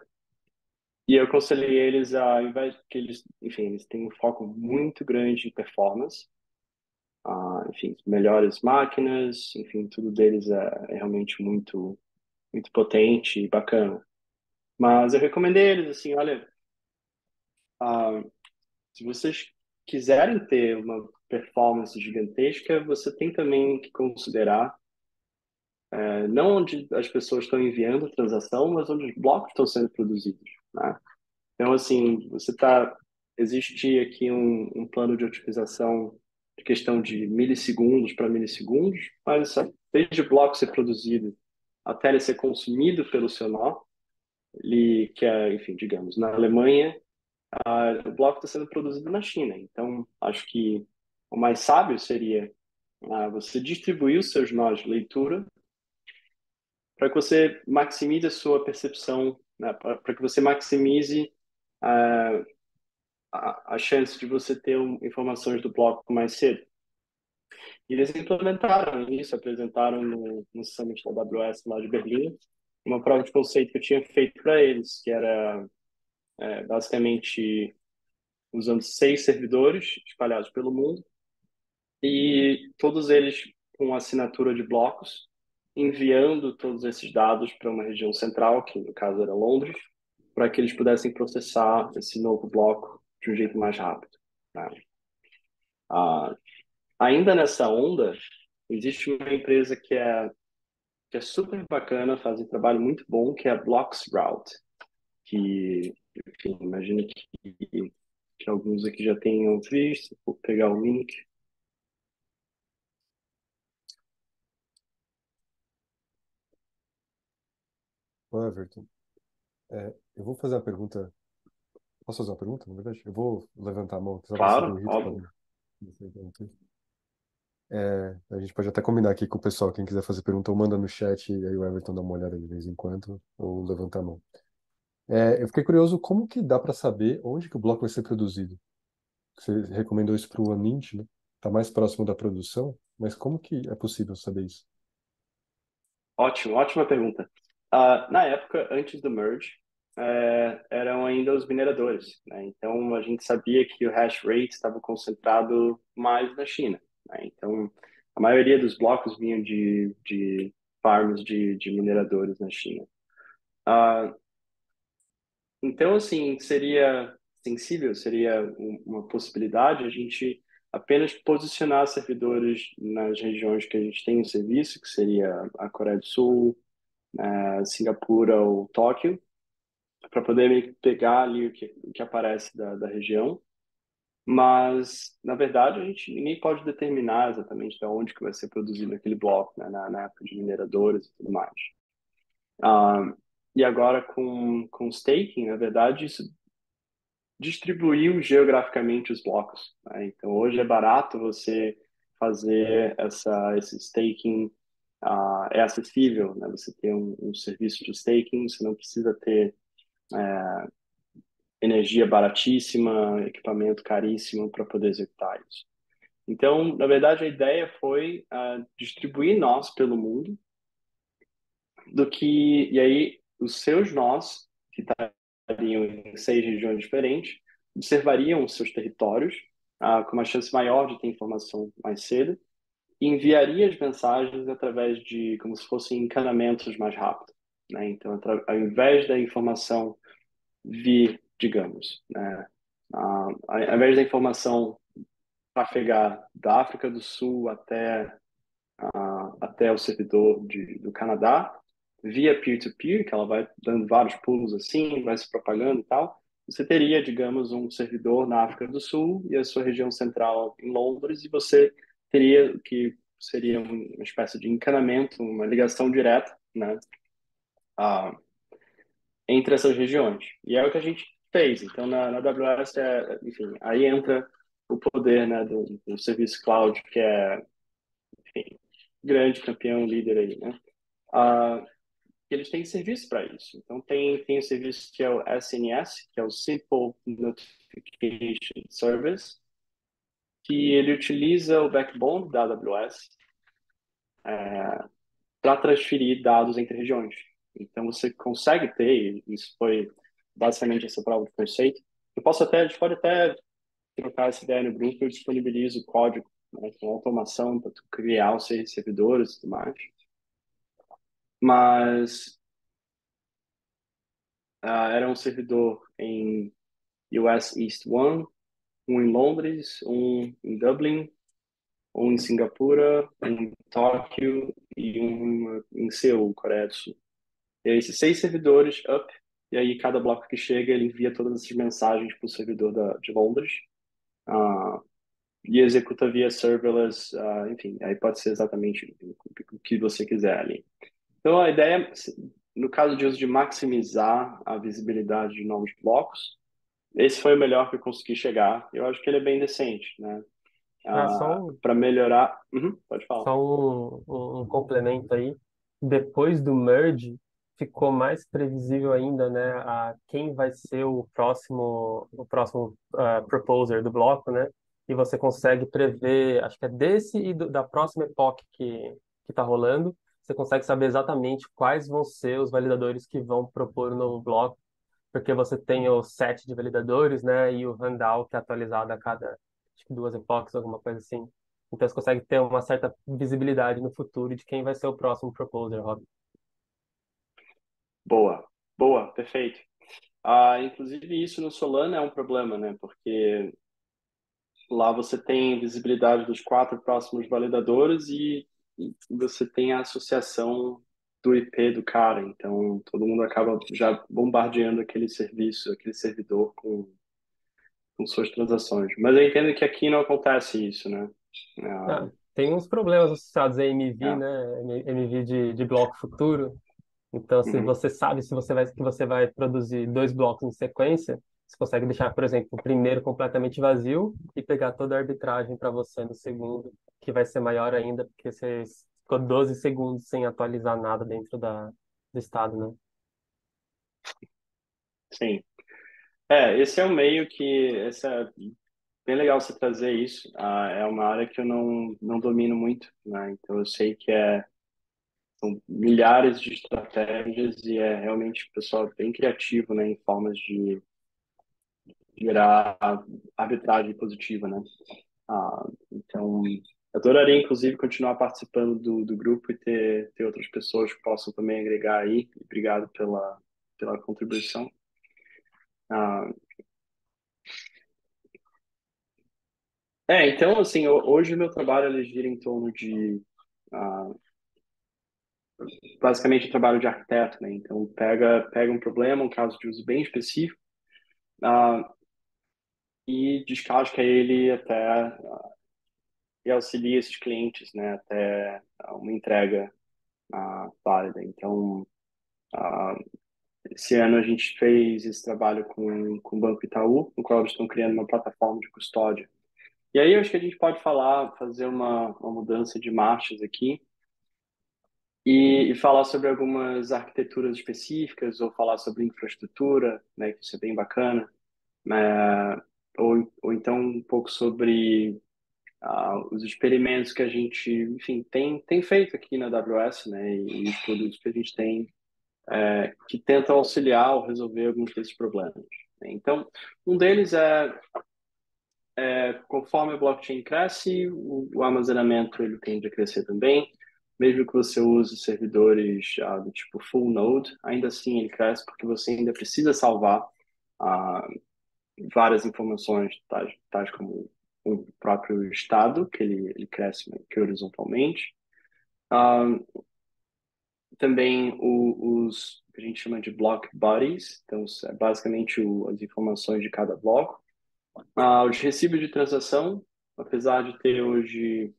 [SPEAKER 2] e eu aconselhei eles ao invés que eles, enfim, eles têm um foco muito grande em performance, enfim, melhores máquinas, enfim, tudo deles é realmente muito potente e bacana. Mas eu recomendei eles assim, olha, ah, se vocês quiserem ter uma performance gigantesca, você tem também que considerar não onde as pessoas estão enviando a transação, mas onde os blocos estão sendo produzidos, né? Então, assim, existe aqui um plano de otimização de questão de milissegundos para milissegundos, mas desde o bloco ser produzido até ele ser consumido pelo seu nó, ele, que é, enfim, digamos, na Alemanha, o bloco está sendo produzido na China. Então, acho que o mais sábio seria você distribuir os seus nós de leitura para que você maximize a sua percepção, né? Para que você maximize ah, a chance de você ter informações do bloco mais cedo. E eles implementaram isso, apresentaram no Summit da AWS lá de Berlim, uma prova de conceito que eu tinha feito para eles, que era basicamente usando 6 servidores espalhados pelo mundo, e todos eles com assinatura de blocos, enviando todos esses dados para uma região central, que no caso era Londres, para que eles pudessem processar esse novo bloco de um jeito mais rápido, né? Ah, ainda nessa onda, existe uma empresa que é super bacana, faz um trabalho muito bom, que é a Bloxroute, que, enfim, imagino que alguns aqui já tenham visto. Vou pegar o link.
[SPEAKER 1] Ô, Everton, eu vou fazer uma pergunta. Posso fazer uma pergunta, na verdade? Eu vou levantar a mão, só para saber o
[SPEAKER 2] Claro,
[SPEAKER 1] risco para
[SPEAKER 2] óbvio.
[SPEAKER 1] não. A gente pode até combinar aqui com o pessoal, quem quiser fazer pergunta, ou manda no chat, e aí o Everton dá uma olhada de vez em quando, ou levanta a mão. Eu fiquei curioso, como que dá para saber onde que o bloco vai ser produzido? Você recomendou isso para o Amint, né? Está mais próximo da produção, mas como que é possível saber isso?
[SPEAKER 2] Ótimo, ótima pergunta. Na época, antes do merge, eram ainda os mineradores, né? Então, a gente sabia que o hash rate estava concentrado mais na China, né? Então, a maioria dos blocos vinham de farms de mineradores na China. Ah, então, assim, seria sensível, seria uma possibilidade a gente apenas posicionar servidores nas regiões que a gente tem o serviço, que seria a Coreia do Sul, Singapura ou Tóquio, para poder meio que pegar ali o que aparece da região. Mas, na verdade, ninguém pode determinar exatamente de onde que vai ser produzido aquele bloco, né, na época de mineradores e tudo mais. Ah, e agora com staking, na verdade, isso distribuiu geograficamente os blocos, né? Então, hoje é barato você fazer esse staking, é acessível, né? Você tem um serviço de staking, você não precisa ter energia baratíssima, equipamento caríssimo para poder executar isso. Então, na verdade, a ideia foi distribuir nós pelo mundo, e aí os seus nós, que estariam em 6 regiões diferentes, observariam os seus territórios com uma chance maior de ter informação mais cedo e enviaria as mensagens através de como se fossem encanamentos mais rápido, né? Então, ao invés da informação vir, digamos, né, ao invés da informação trafegar da África do Sul até o servidor do Canadá, via peer-to-peer, que ela vai dando vários pulos assim, vai se propagando e tal, você teria, digamos, um servidor na África do Sul e a sua região central em Londres, e você teria o que seria uma espécie de encanamento, uma ligação direta, né, ah, entre essas regiões. E é o que a gente fez. Então, na AWS, enfim, aí entra o poder, né, do serviço cloud, que é, enfim, grande campeão, líder aí, né? Ah, eles têm serviço para isso. Então, tem o serviço que é o SNS, que é o Simple Notification Service, que ele utiliza o backbone da AWS para transferir dados entre regiões. Então, você consegue ter, e isso foi basicamente essa prova de conceito. A gente pode até trocar essa ideia no grupo, eu disponibilizo o código, né, com automação para criar os servidores e tudo mais. Mas era um servidor em US East 1, um em Londres, um em Dublin, um em Singapura, um em Tóquio e um em Seul, Coreia do Sul. E aí, esses 6 servidores up, e aí cada bloco que chega, ele envia todas essas mensagens para o servidor de Londres, ah, e executa via serverless, enfim, aí pode ser exatamente o que você quiser ali. Então, a ideia, no caso de uso de maximizar a visibilidade de novos blocos, esse foi o melhor que eu consegui chegar. Eu acho que ele é bem decente, né?
[SPEAKER 3] Ah,
[SPEAKER 2] Para melhorar. Uhum, pode falar.
[SPEAKER 3] só um complemento aí. Depois do merge, ficou mais previsível ainda, né, a quem vai ser o próximo proposer do bloco, né? E você consegue prever, acho que é desse e da próxima epoch que está rolando, você consegue saber exatamente quais vão ser os validadores que vão propor o novo bloco, porque você tem o set de validadores, né, e o rundown que é atualizado a cada, acho que 2 epochs, alguma coisa assim. Então você consegue ter uma certa visibilidade no futuro de quem vai ser o próximo proposer, Rob.
[SPEAKER 2] Boa, boa, perfeito. Inclusive, isso no Solana é um problema, né? Porque lá você tem visibilidade dos 4 próximos validadores e você tem a associação do IP do cara. Então, todo mundo acaba já bombardeando aquele serviço, aquele servidor com suas transações. Mas eu entendo que aqui não acontece isso, né? Ah,
[SPEAKER 3] Tem uns problemas associados a MV,
[SPEAKER 2] é.
[SPEAKER 3] né? MV de bloco futuro. Então, se
[SPEAKER 2] Uhum.
[SPEAKER 3] você sabe se você vai, que você vai produzir 2 blocos em sequência, você consegue deixar, por exemplo, o primeiro completamente vazio e pegar toda a arbitragem para você no segundo, que vai ser maior ainda, porque você ficou 12 segundos sem atualizar nada dentro do estado, né?
[SPEAKER 2] Sim. Esse é um meio que bem legal você trazer isso. É uma área que eu não domino muito, né? Então eu sei que são milhares de estratégias e é realmente o pessoal bem criativo, né, em formas de gerar arbitragem positiva, né? Então, eu adoraria, inclusive, continuar participando do grupo e ter outras pessoas que possam também agregar aí. Obrigado pela contribuição. Ah, então, assim, hoje o meu trabalho ele gira em torno de, ah, basicamente, trabalho de arquiteto, né? Então, pega um problema, um caso de uso bem específico, ah, e descasca ele até e auxilia esses clientes, né, até uma entrega válida. Então, ah, esse ano a gente fez esse trabalho com o Banco Itaú, no qual eles estão criando uma plataforma de custódia. E aí eu acho que a gente pode fazer uma mudança de marchas aqui e falar sobre algumas arquiteturas específicas ou falar sobre infraestrutura, né, que isso é bem bacana, né, ou então um pouco sobre os experimentos que a gente, enfim, tem feito aqui na AWS, né, e os produtos que a gente tem que tentam auxiliar ou resolver alguns desses problemas. Né? Então, um deles conforme o blockchain cresce, o armazenamento ele tende a crescer também. Mesmo que você use servidores do tipo full node, ainda assim ele cresce porque você ainda precisa salvar ah, várias informações, tais como o próprio estado, que ele cresce meio que horizontalmente. Ah, Também os que a gente chama de block bodies, então é basicamente as informações de cada bloco. Os recibos de transação, apesar de ter hoje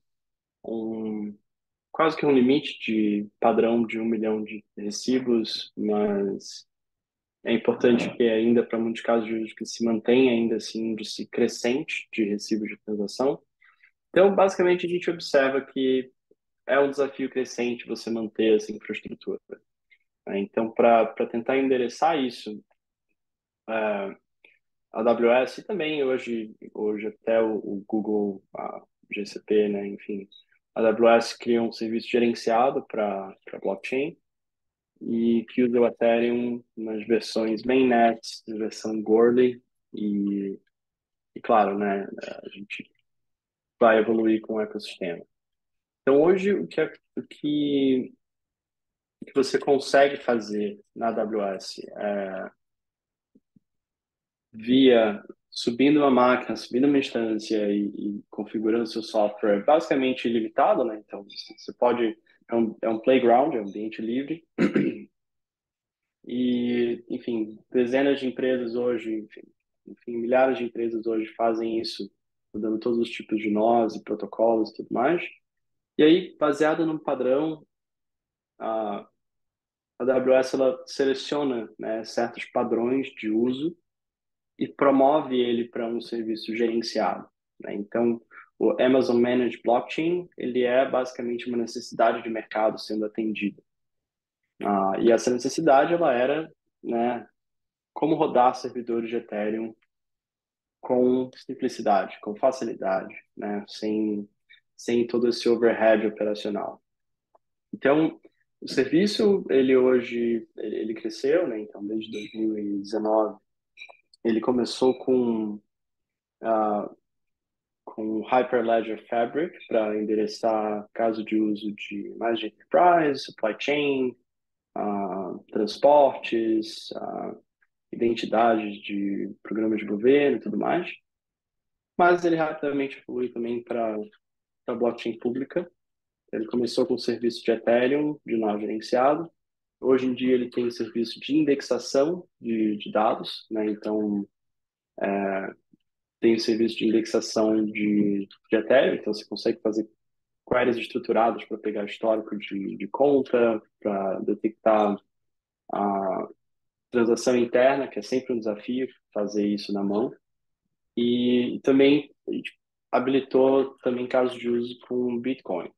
[SPEAKER 2] um, quase que um limite de padrão de 1 milhão de recibos, mas é importante que ainda, para muitos casos de uso, que se mantenha ainda assim um índice crescente de recibos de transação. Então, basicamente, a gente observa que é um desafio crescente você manter essa infraestrutura. Né? Então, para tentar endereçar isso, AWS e também hoje até o Google, a GCP, né? Enfim, a AWS cria um serviço gerenciado para blockchain e que usa o Ethereum nas versões mainnet, versão Goerli e claro, né? A gente vai evoluir com o ecossistema. Então hoje o que você consegue fazer na AWS via subindo uma máquina, subindo uma instância e configurando seu software basicamente ilimitado, né? Então, você pode... É um playground, é um ambiente livre. E, enfim, dezenas de empresas hoje, enfim, milhares de empresas hoje fazem isso, usando todos os tipos de nós e protocolos e tudo mais. E aí, baseado num padrão, a AWS ela seleciona, né, certos padrões de uso e promove ele para um serviço gerenciado, né? Então, o Amazon Managed Blockchain, ele é basicamente uma necessidade de mercado sendo atendida. E essa necessidade, ela era, né, como rodar servidores de Ethereum com simplicidade, com facilidade, né, sem todo esse overhead operacional. Então, o serviço, ele hoje, ele cresceu, né? Então, desde 2019, ele começou com Hyperledger Fabric para endereçar caso de uso de mais de enterprise, supply chain, transportes, identidades de programas de governo e tudo mais. Mas ele rapidamente evoluiu também para a blockchain pública. Ele começou com o serviço de Ethereum, de nó gerenciado. Hoje em dia ele tem um serviço de indexação de dados, né? Então, tem o serviço de indexação de Ethereum, então você consegue fazer queries estruturadas para pegar histórico de conta, para detectar a transação interna, que é sempre um desafio fazer isso na mão. E também a gente habilitou também casos de uso com Bitcoin.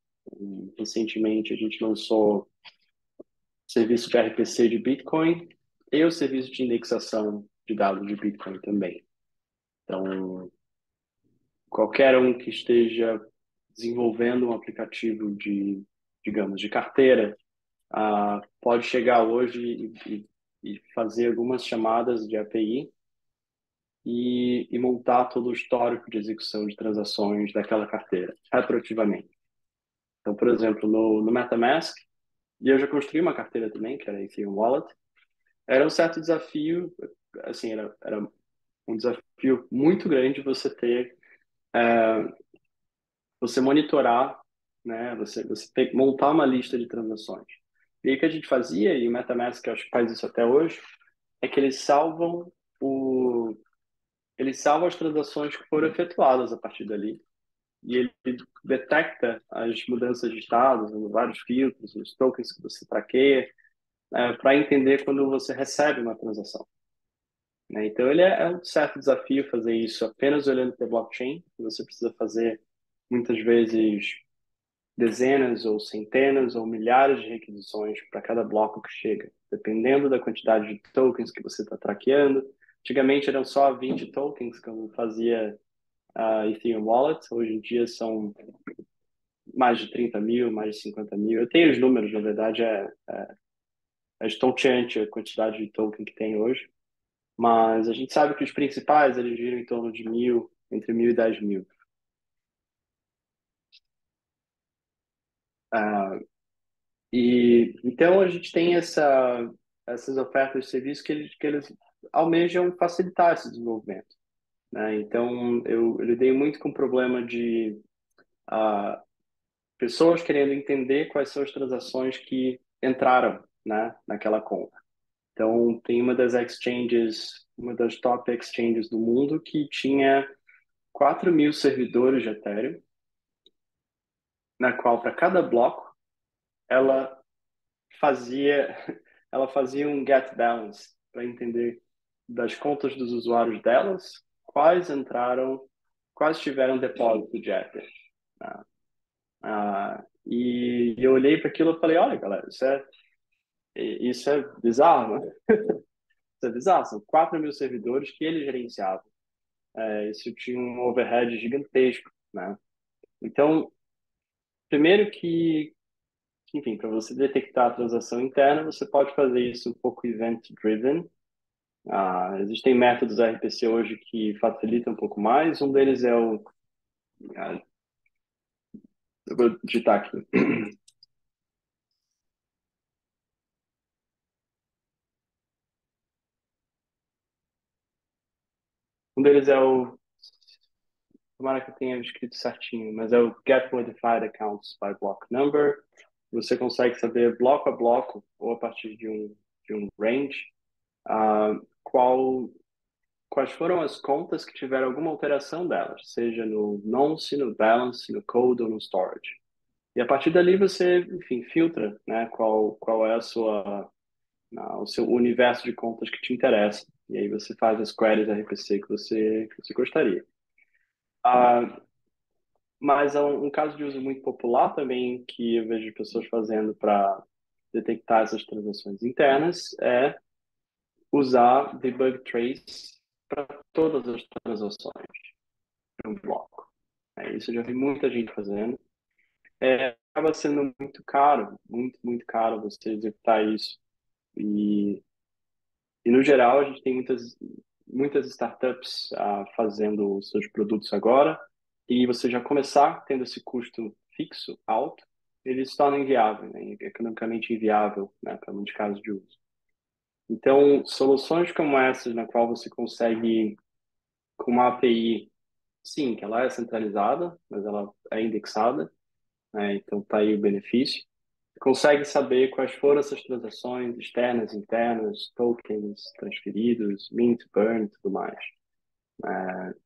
[SPEAKER 2] Recentemente a gente lançou serviço de RPC de Bitcoin e o serviço de indexação de dados de Bitcoin também. Então, qualquer um que esteja desenvolvendo um aplicativo digamos, de carteira, pode chegar hoje e fazer algumas chamadas de API e montar todo o histórico de execução de transações daquela carteira, retroativamente. Então, por exemplo, no MetaMask, e eu já construí uma carteira também, que era Ethereum Wallet, era um certo desafio, assim, era um desafio muito grande você monitorar, né, montar uma lista de transações. E aí o que a gente fazia, e o MetaMask acho que faz isso até hoje, é que eles salvam as transações que foram efetuadas a partir dali. E ele detecta as mudanças de estado, usando vários filtros, os tokens que você traqueia, para entender quando você recebe uma transação, né? Então, ele é um certo desafio fazer isso apenas olhando para a blockchain. Você precisa fazer, muitas vezes, dezenas ou centenas ou milhares de requisições para cada bloco que chega, dependendo da quantidade de tokens que você está traqueando. Antigamente eram só 20 tokens que eu fazia a Ethereum Wallet. Hoje em dia são mais de 30 mil, mais de 50 mil. Eu tenho os números, na verdade, é estonteante a quantidade de token que tem hoje. Mas a gente sabe que os principais, eles giram em torno de 1.000, entre 1.000 e 10.000. Ah, e então a gente tem essas ofertas de serviço que eles almejam facilitar esse desenvolvimento, né? Então eu lidei muito com o problema de ah, pessoas querendo entender quais são as transações que entraram, né, naquela conta. Então tem uma das top exchanges do mundo que tinha 4.000 servidores de Ethereum, na qual para cada bloco ela fazia ela fazia um get balance para entender das contas dos usuários delas quais tiveram depósito de Ether, né? E eu olhei para aquilo e falei, olha, galera, isso é bizarro, né? avisar, são 4.000 servidores que ele gerenciava. Isso tinha um overhead gigantesco, né? Então, primeiro enfim, para você detectar a transação interna, você pode fazer isso um pouco event-driven. Existem métodos RPC hoje que facilitam um pouco mais. Um deles é eu vou digitar aqui. Um deles é tomara que eu tenha escrito certinho, mas é o Get Modified Accounts by Block Number. Você consegue saber bloco a bloco, ou a partir de um range, quais foram as contas que tiveram alguma alteração delas, seja no nonce, no balance, no code ou no storage. E a partir dali você, enfim, filtra, né, qual é o seu universo de contas que te interessa. E aí você faz as queries RPC que você gostaria. Mas é um caso de uso muito popular também que eu vejo pessoas fazendo para detectar essas transações internas é usar debug trace para todas as transações de um bloco. Isso eu já vi muita gente fazendo. Acaba sendo muito caro, muito, muito caro você executar isso. E no geral, a gente tem muitas startups fazendo os seus produtos agora, e você já começar tendo esse custo fixo alto, ele se torna inviável, né? Economicamente inviável, né, para muitos casos de uso. Então, soluções como essas, na qual você consegue, com uma API, sim, que ela é centralizada, mas ela é indexada, né? Então, tá aí o benefício. Consegue saber quais foram essas transações externas, internas, tokens transferidos, mint, burn e tudo mais.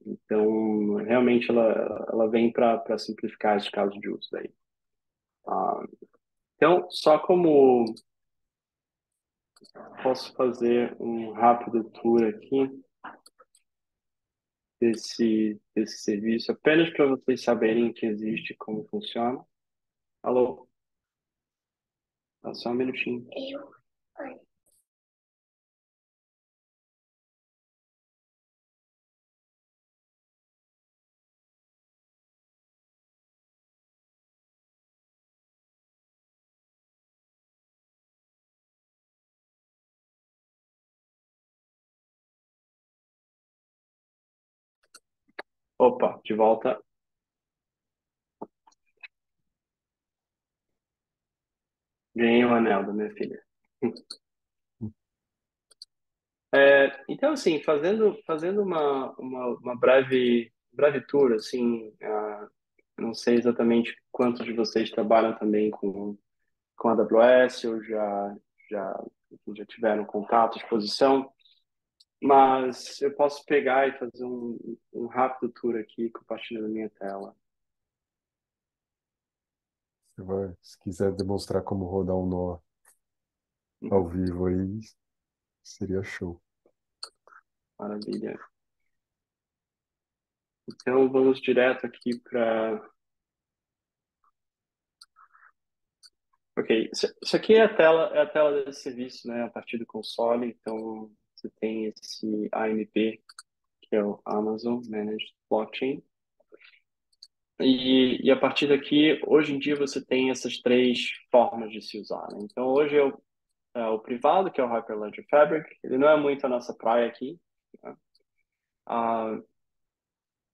[SPEAKER 2] Então, realmente, ela vem para simplificar esses casos de uso daí. Então, só como posso fazer um rápido tour aqui desse serviço, apenas para vocês saberem que existe, como funciona. Alô? Só um minutinho. Opa, de volta. Ganhei o anel da minha filha. Então, assim, fazendo uma breve tour, assim, não sei exatamente quantos de vocês trabalham também com a AWS ou já tiveram contato, exposição, mas eu posso pegar e fazer um rápido tour aqui, compartilhando a minha tela.
[SPEAKER 1] Se quiser demonstrar como rodar um nó ao vivo aí, seria show.
[SPEAKER 2] Maravilha. Então, vamos direto aqui para... Ok, isso aqui é a tela desse serviço, né, a partir do console. Então, você tem esse AMP, que é o Amazon Managed Blockchain. E a partir daqui, hoje em dia, você tem essas três formas de se usar, né? Então, hoje o privado, que é o Hyperledger Fabric, ele não é muito a nossa praia aqui, né?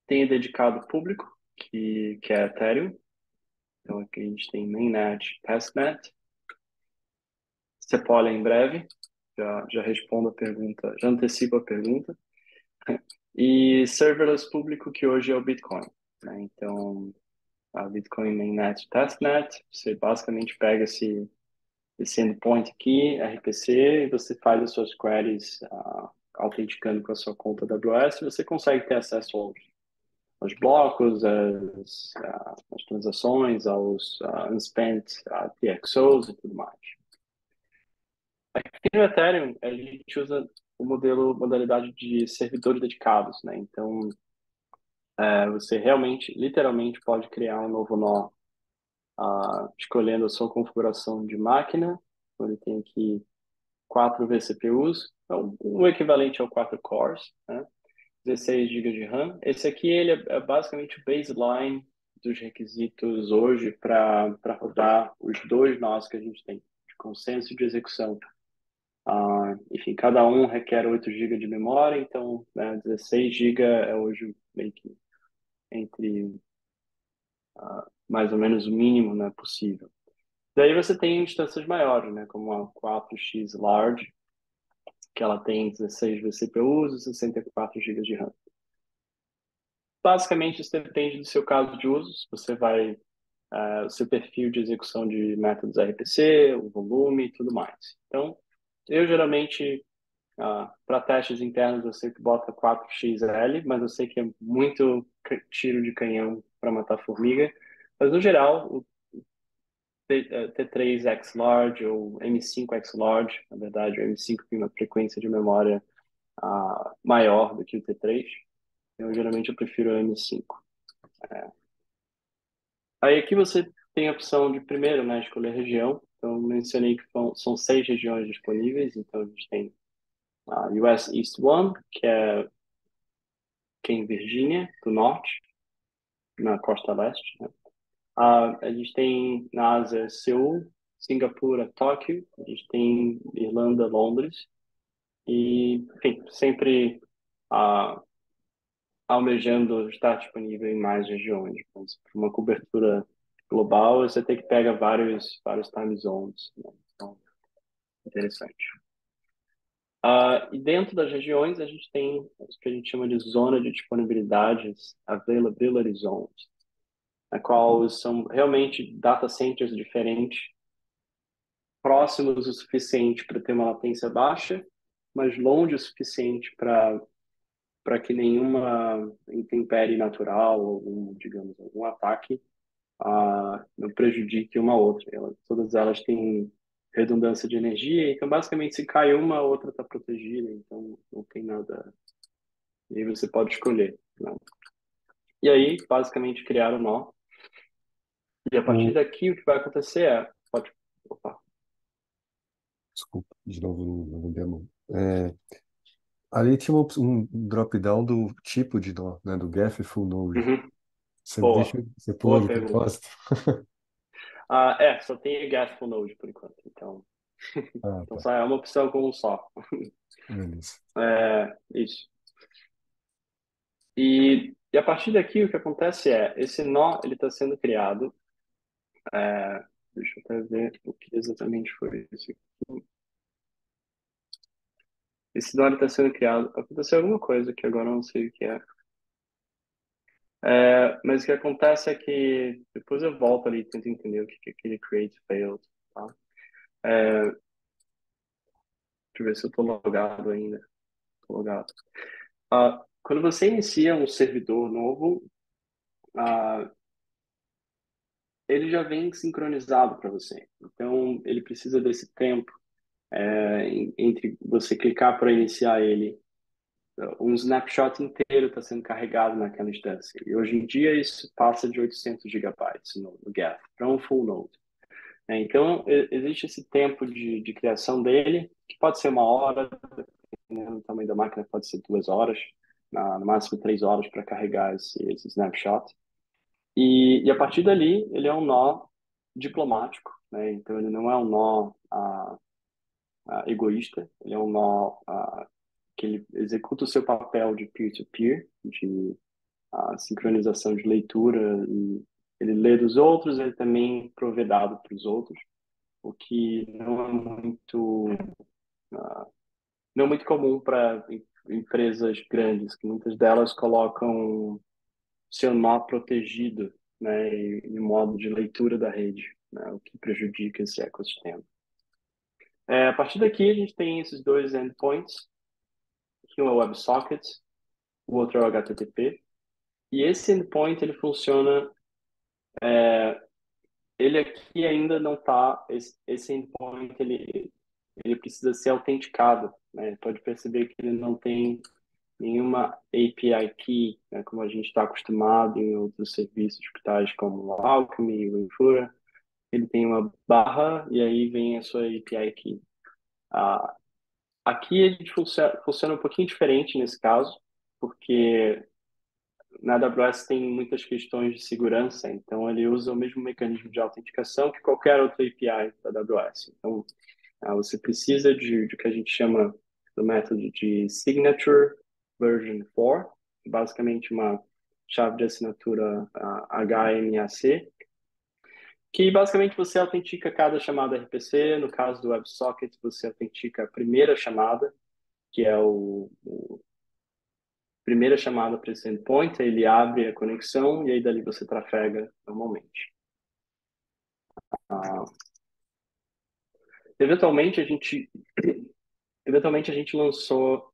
[SPEAKER 2] Tem o dedicado público, que é Ethereum. Então, aqui a gente tem Mainnet, Testnet. Sepolia em breve. Já respondo a pergunta, já antecipo a pergunta. E serverless público, que hoje é o Bitcoin, né? Então, a Bitcoin Mainnet Testnet, você basicamente pega esse endpoint aqui, RPC, e você faz as suas queries autenticando com a sua conta AWS, e você consegue ter acesso aos blocos, às transações, aos unspent PXOs e tudo mais. Aqui no Ethereum, a gente usa modalidade de servidores dedicados, né? Então, você realmente, literalmente, pode criar um novo nó escolhendo a sua configuração de máquina. Então, ele tem aqui 4 vCPUs, então o equivalente ao 4 cores, né? 16 GB de RAM. Esse aqui ele é basicamente o baseline dos requisitos hoje para rodar os dois nós que a gente tem, de consenso e de execução. Enfim, cada um requer 8 GB de memória, então 16 GB é hoje meio que entre mais ou menos o mínimo, né, possível. Daí você tem instâncias maiores, né, como a 4x Large, que ela tem 16 vCPUs e 64 GB de RAM. Basicamente, isso depende do seu caso de uso, se você vai, o seu perfil de execução de métodos RPC, o volume e tudo mais. Então, eu geralmente, para testes internos, eu sei que bota 4XL, mas eu sei que é muito tiro de canhão para matar formiga. Mas, no geral, o T3X Large ou M5X Large, na verdade, o M5 tem uma frequência de memória maior do que o T3. Eu prefiro o M5. Aí aqui você tem a opção de primeiro, né, escolher região. Então, mencionei que são 6 regiões disponíveis. Então, a gente tem a US East One, que é em Virgínia, do norte, na costa leste, né? A gente tem na Ásia, Seul, Singapura, Tóquio. A gente tem Irlanda, Londres. E, enfim, sempre ah, almejando estar disponível em mais regiões. Mas para uma cobertura global, você tem que pegar vários time zones, né? Então, interessante. E dentro das regiões, a gente tem o que a gente chama de zona de disponibilidades, availability zones, na qual são realmente data centers diferentes, próximos o suficiente para ter uma latência baixa, mas longe o suficiente para que nenhuma intempérie natural, ou digamos, algum ataque não prejudique uma outra. Todas elas têm redundância de energia, então basicamente se cai uma, a outra está protegida, então não tem nada. E aí você pode escolher, né? E aí, basicamente, criar o nó. E a partir
[SPEAKER 1] O,
[SPEAKER 2] daqui, o que vai acontecer é. Pode. Opa.
[SPEAKER 1] desculpa, de novo, não lembro a mão. Ali tinha um drop-down do tipo de nó, né, do Geth Full Node.
[SPEAKER 2] Uhum.
[SPEAKER 1] Você
[SPEAKER 2] Boa.
[SPEAKER 1] deixa, você pula
[SPEAKER 2] Boa
[SPEAKER 1] de
[SPEAKER 2] pergunta.
[SPEAKER 1] propósito?
[SPEAKER 2] Só tem o Gatsby Node por enquanto. Então,
[SPEAKER 1] Ah,
[SPEAKER 2] então
[SPEAKER 1] tá.
[SPEAKER 2] só é uma opção com um só.
[SPEAKER 1] Beleza.
[SPEAKER 2] Isso. E a partir daqui, o que acontece esse nó ele está sendo criado. Deixa eu até ver o que exatamente foi isso aqui. Esse nó está sendo criado. Aconteceu alguma coisa que agora eu não sei o que é. Mas o que acontece é que depois eu volto ali e tento entender o que é aquele create failed, tá? Deixa eu ver se eu estou logado ainda. Tô logado. Quando você inicia um servidor novo, ah, ele já vem sincronizado para você. Então, ele precisa desse tempo entre você clicar para iniciar ele. Um snapshot inteiro está sendo carregado naquela instância. E hoje em dia isso passa de 800 gigabytes no Geth para um full node. Então, existe esse tempo de criação dele, que pode ser 1 hora, dependendo do tamanho da máquina, pode ser 2 horas, no máximo 3 horas para carregar esse snapshot. E a partir dali, ele é um nó diplomático, né? Então, ele não é um nó egoísta, ele é um nó que ele executa o seu papel de peer-to-peer, de sincronização de leitura, e ele lê dos outros, ele também provê dado para os outros, o que não é muito comum para empresas grandes, que muitas delas colocam seu nó protegido, né, em modo de leitura da rede, né, o que prejudica esse ecossistema. A partir daqui, a gente tem esses dois endpoints, que um é o WebSocket, o outro é o HTTP, e esse endpoint, ele funciona, ele aqui ainda não está, esse endpoint, ele precisa ser autenticado, né, pode perceber que ele não tem nenhuma API key, né, como a gente está acostumado em outros serviços tais como o Alchemy, o Infura. Ele tem uma barra e aí vem a sua API key. Ah, aqui a gente funciona um pouquinho diferente nesse caso, porque na AWS tem muitas questões de segurança, então ele usa o mesmo mecanismo de autenticação que qualquer outro API da AWS. Então, você precisa de que a gente chama do método de Signature Version 4, basicamente uma chave de assinatura HMAC, que basicamente você autentica cada chamada RPC. No caso do WebSocket, você autentica a primeira chamada, que é primeira chamada para esse endpoint, ele abre a conexão e aí dali você trafega normalmente. Ah, eventualmente a gente eventualmente a gente lançou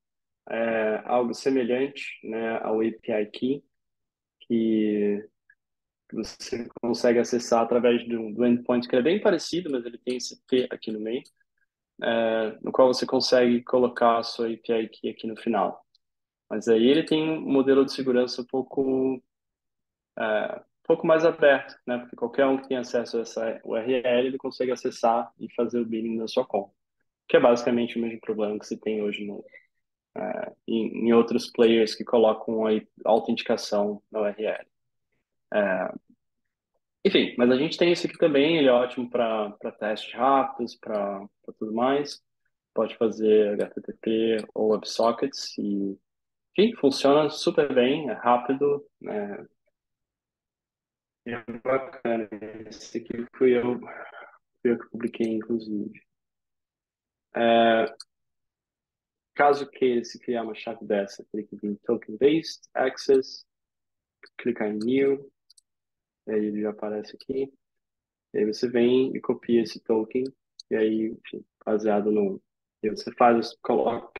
[SPEAKER 2] algo semelhante, né, ao API Key, que você consegue acessar através do endpoint, que é bem parecido, mas ele tem esse T aqui no meio, no qual você consegue colocar a sua API Key aqui no final. Mas aí ele tem um modelo de segurança um pouco mais aberto, né? Porque qualquer um que tem acesso a essa URL, ele consegue acessar e fazer o billing da sua conta. Que é basicamente o mesmo problema que se tem hoje em outros players que colocam a autenticação na URL. Enfim, mas a gente tem esse aqui também, ele é ótimo para testes rápidos, para tudo mais. Pode fazer HTTP ou WebSockets e, enfim, funciona super bem, é rápido, né? É bacana. Esse aqui fui eu que publiquei, inclusive. Caso queira se criar uma chave dessa, clique em Token Based Access, clicar em New, aí ele já aparece aqui. E aí você vem e copia esse token, e aí, enfim, baseado no. E você coloca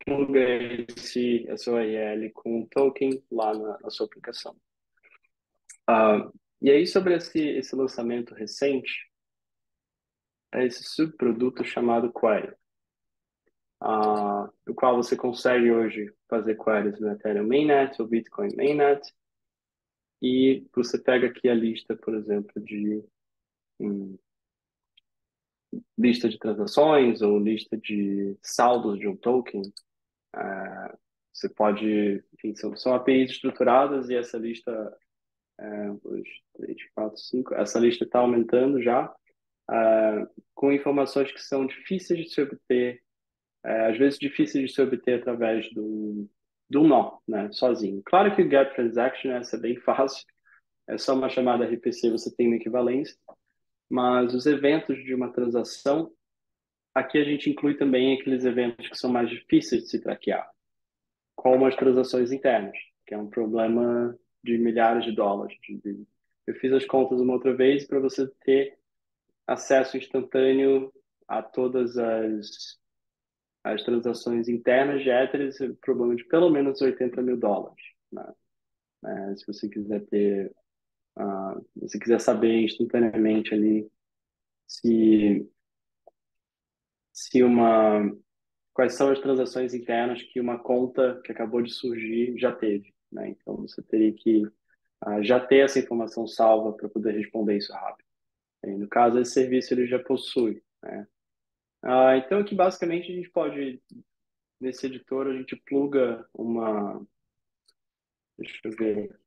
[SPEAKER 2] essa URL com o token lá na sua aplicação. E aí, sobre esse lançamento recente, é esse subproduto chamado Query, no qual você consegue hoje fazer queries no Ethereum Mainnet ou Bitcoin Mainnet, e você pega aqui a lista, por exemplo, de lista de transações ou lista de saldos de um token. Você pode, enfim, são APIs estruturadas e essa lista, 2, 3, 4, 5, essa lista está aumentando já, com informações que são difíceis de se obter, às vezes difíceis de se obter através do nó, né, sozinho. Claro que o Get Transaction essa é bem fácil, é só uma chamada RPC, você tem uma equivalência, mas os eventos de uma transação, aqui a gente inclui também aqueles eventos que são mais difíceis de se traquear, como as transações internas, que é um problema de milhares de dólares. Eu fiz as contas uma outra vez para você ter acesso instantâneo a todas as transações internas de Ethereum, é um problema de pelo menos US$ 80.000, né? Se você quiser ter, se você quiser saber instantaneamente ali se, se uma, quais são as transações internas que uma conta que acabou de surgir já teve, né? Então você teria que já ter essa informação salva para poder responder isso rápido. E, no caso, esse serviço ele já possui, né? Então aqui basicamente a gente pode, nesse editor, a gente pluga deixa eu ver,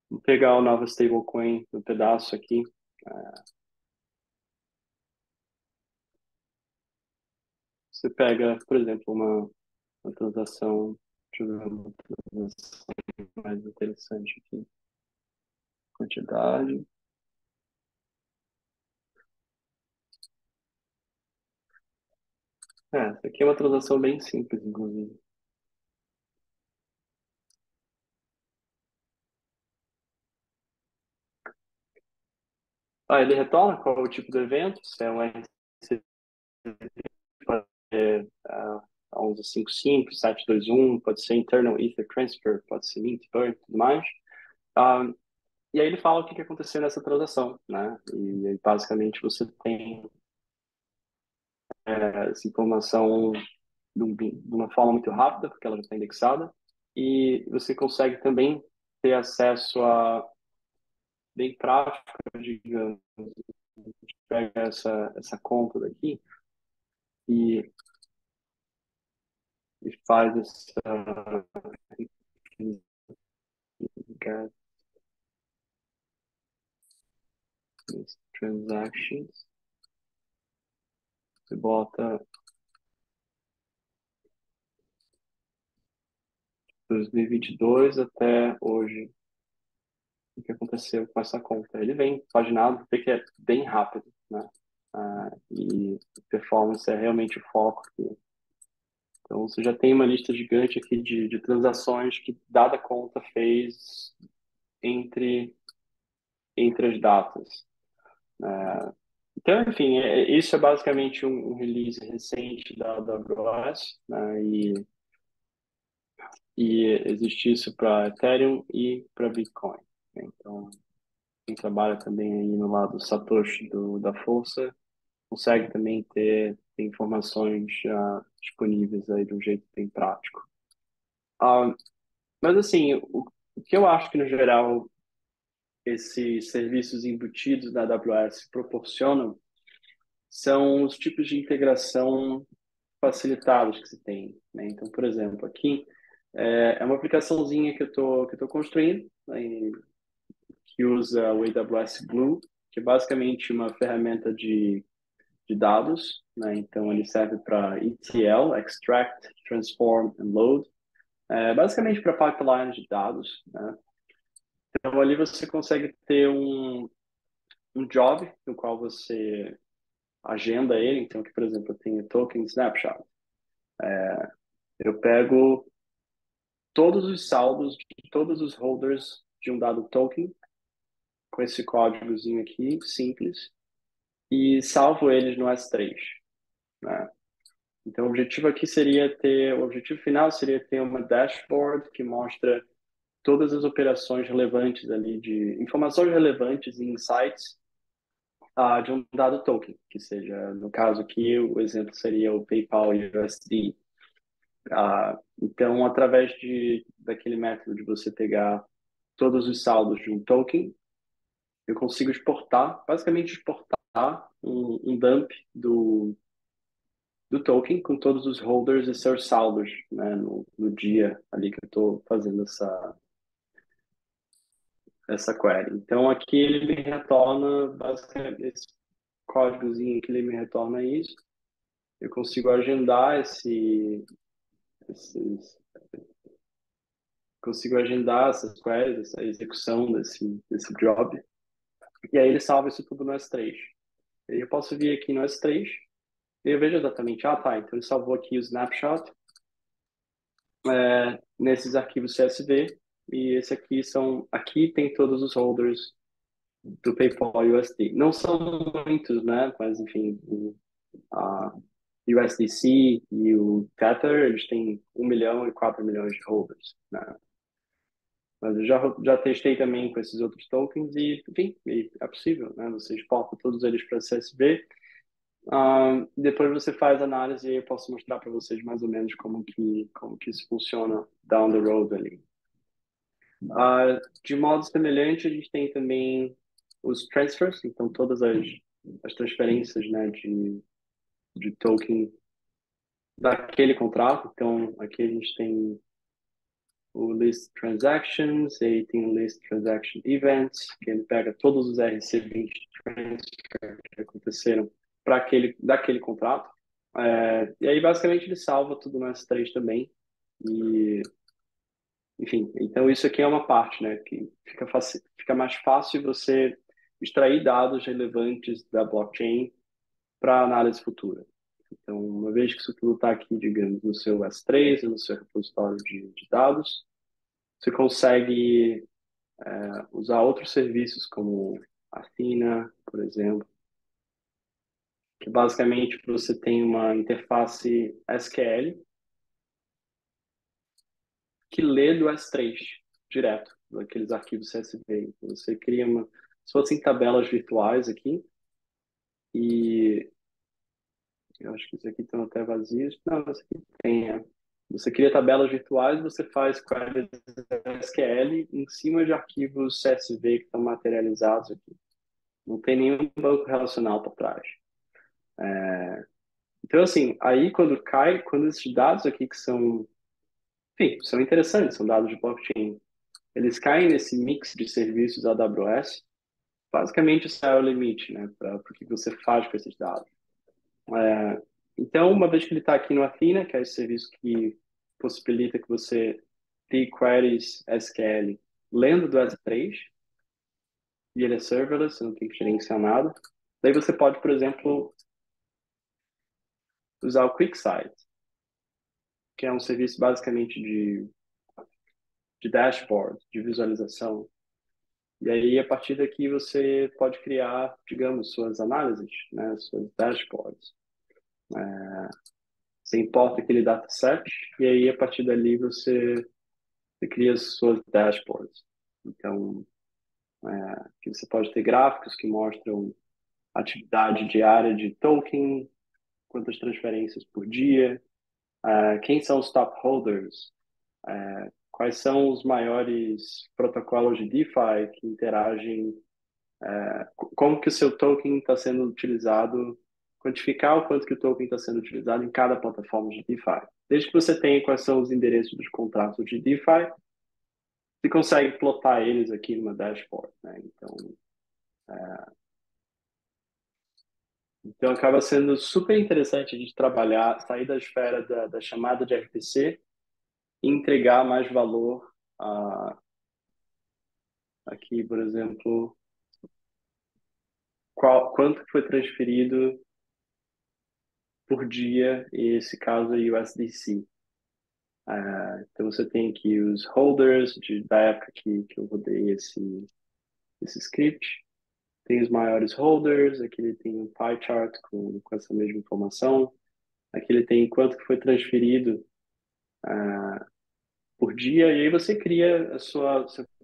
[SPEAKER 2] vou pegar o nova stablecoin no pedaço aqui. Você pega, por exemplo, uma transação, deixa eu ver uma transação mais interessante aqui, quantidade. Essa aqui é uma transação bem simples, inclusive. Ele retorna qual é o tipo do evento, se é um RC, pode ser 1155, 721, pode ser internal ether transfer, pode ser mint, burn, tudo mais. Ah, e aí ele fala o que aconteceu nessa transação, né? E aí, basicamente você tem essa informação de uma forma muito rápida, porque ela já está indexada, e você consegue também ter acesso a, bem prático, digamos, pega essa conta daqui e, e faz essa transactions. Você bota 2022 até hoje. O que aconteceu com essa conta? Ele vem paginado, vê que é bem rápido, né? E performance é realmente o foco aqui. Então, você já tem uma lista gigante aqui de transações que dada conta fez entre, entre as datas. Então, enfim, isso é basicamente um release recente da AWS, né? E existe isso para Ethereum e para Bitcoin, né? Então, quem trabalha também aí no lado Satoshi da Força consegue também ter informações disponíveis aí de um jeito bem prático. Ah, mas assim, o que eu acho que no geral esses serviços embutidos da AWS proporcionam são os tipos de integração facilitados que se tem, né? Então, por exemplo, aqui é uma aplicaçãozinha que eu tô construindo, né, que usa o AWS Glue, que é basicamente uma ferramenta de dados, né? Então, ele serve para ETL, Extract, Transform and Load, basicamente para pipelines de dados, né? Então, ali você consegue ter um job no qual você agenda ele. Então, aqui, por exemplo, eu tenho token snapshot. Eu pego todos os saldos de todos os holders de um dado token, com esse códigozinho aqui, simples, e salvo eles no S3, né? Então, o objetivo final seria ter uma dashboard que mostra todas as operações relevantes ali, de informações relevantes e insights de um dado token, que seja, no caso aqui, o exemplo seria o PayPal USD. Então, através daquele método de você pegar todos os saldos de um token, eu consigo exportar, basicamente exportar um dump do token com todos os holders e seus saldos, né, no dia ali que eu estou fazendo essa query. Então, aqui ele me retorna, basicamente, esse códigozinho que ele me retorna isso. Eu consigo agendar esses, consigo agendar essas queries, essa execução desse job. E aí ele salva isso tudo no S3. E aí eu posso vir aqui no S3 e eu vejo exatamente, tá, então ele salvou aqui o snapshot nesses arquivos CSV, e aqui tem todos os holders do PayPal USD. Não são muitos, né? Mas enfim, a USDC e o Tether, eles têm 1 milhão e 4 milhões de holders, né? Mas eu já testei também com esses outros tokens e, enfim, é possível, né? Você exporta todos eles para CSV. Depois você faz análise e eu posso mostrar para vocês mais ou menos como que isso funciona down the road ali. De modo semelhante, a gente tem também os transfers, então todas as transferências, né, de token daquele contrato. Então, aqui a gente tem o list transactions, e aí tem o list transaction events, que ele pega todos os RC20 transfers que aconteceram daquele contrato. E aí, basicamente, ele salva tudo no S3 também. E, enfim, então isso aqui é uma parte, né, que fica mais fácil você extrair dados relevantes da blockchain para análise futura. Então, uma vez que isso tudo está aqui, digamos, no seu S3, no seu repositório de dados, você consegue usar outros serviços como Athena, por exemplo, que basicamente você tem uma interface SQL que lê do S3 direto, daqueles arquivos CSV. Então, você cria se fossem tabelas virtuais aqui, e eu acho que isso aqui estão até vazios. Não, isso aqui tem. Você cria tabelas virtuais, você faz queries SQL em cima de arquivos CSV que estão materializados aqui. Não tem nenhum banco relacional por trás. Então, assim, aí quando esses dados aqui que são, enfim, são interessantes, são dados de blockchain, eles caem nesse mix de serviços AWS, basicamente esse é o limite, né, para o que você faz com esses dados. Então, uma vez que ele está aqui no Athena, que é esse serviço que possibilita que você crie queries SQL lendo do S3, e ele é serverless, você não tem que gerenciar nada. Daí você pode, por exemplo, usar o QuickSight, que é um serviço basicamente de dashboard, de visualização. E aí, a partir daqui, você pode criar, digamos, suas análises, né, suas dashboards. Você importa aquele dataset e aí, a partir dali, você cria as suas dashboards. Então, aqui você pode ter gráficos que mostram a atividade diária de token, quantas transferências por dia, quem são os top holders, quais são os maiores protocolos de DeFi que interagem, como que o seu token está sendo utilizado, quantificar o quanto que o token está sendo utilizado em cada plataforma de DeFi. Desde que você tenha quais são os endereços dos contratos de DeFi, você consegue plotar eles aqui numa dashboard, né? Então acaba sendo super interessante a gente trabalhar, sair da esfera da chamada de RPC e entregar mais valor aqui, por exemplo, quanto foi transferido por dia, e esse caso é USDC. Então você tem aqui os holders da época que eu rodei esse script. Tem os maiores holders, aqui ele tem um pie chart com essa mesma informação. Aqui ele tem quanto que foi transferido por dia, e aí você cria seu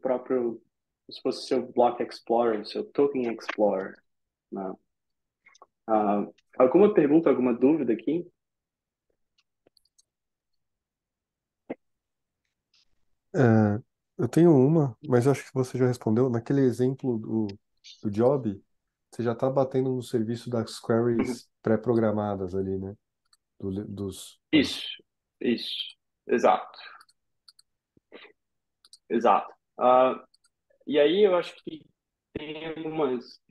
[SPEAKER 2] próprio, se fosse seu Block Explorer, seu Token Explorer, né? Alguma pergunta, alguma dúvida aqui?
[SPEAKER 1] É, eu tenho uma, mas eu acho que você já respondeu. Naquele exemplo do Job, você já está batendo no serviço das
[SPEAKER 2] Uhum.
[SPEAKER 1] queries pré-programadas ali, né? Vai.
[SPEAKER 2] Isso, isso, exato, exato. E aí eu acho que tem algumas.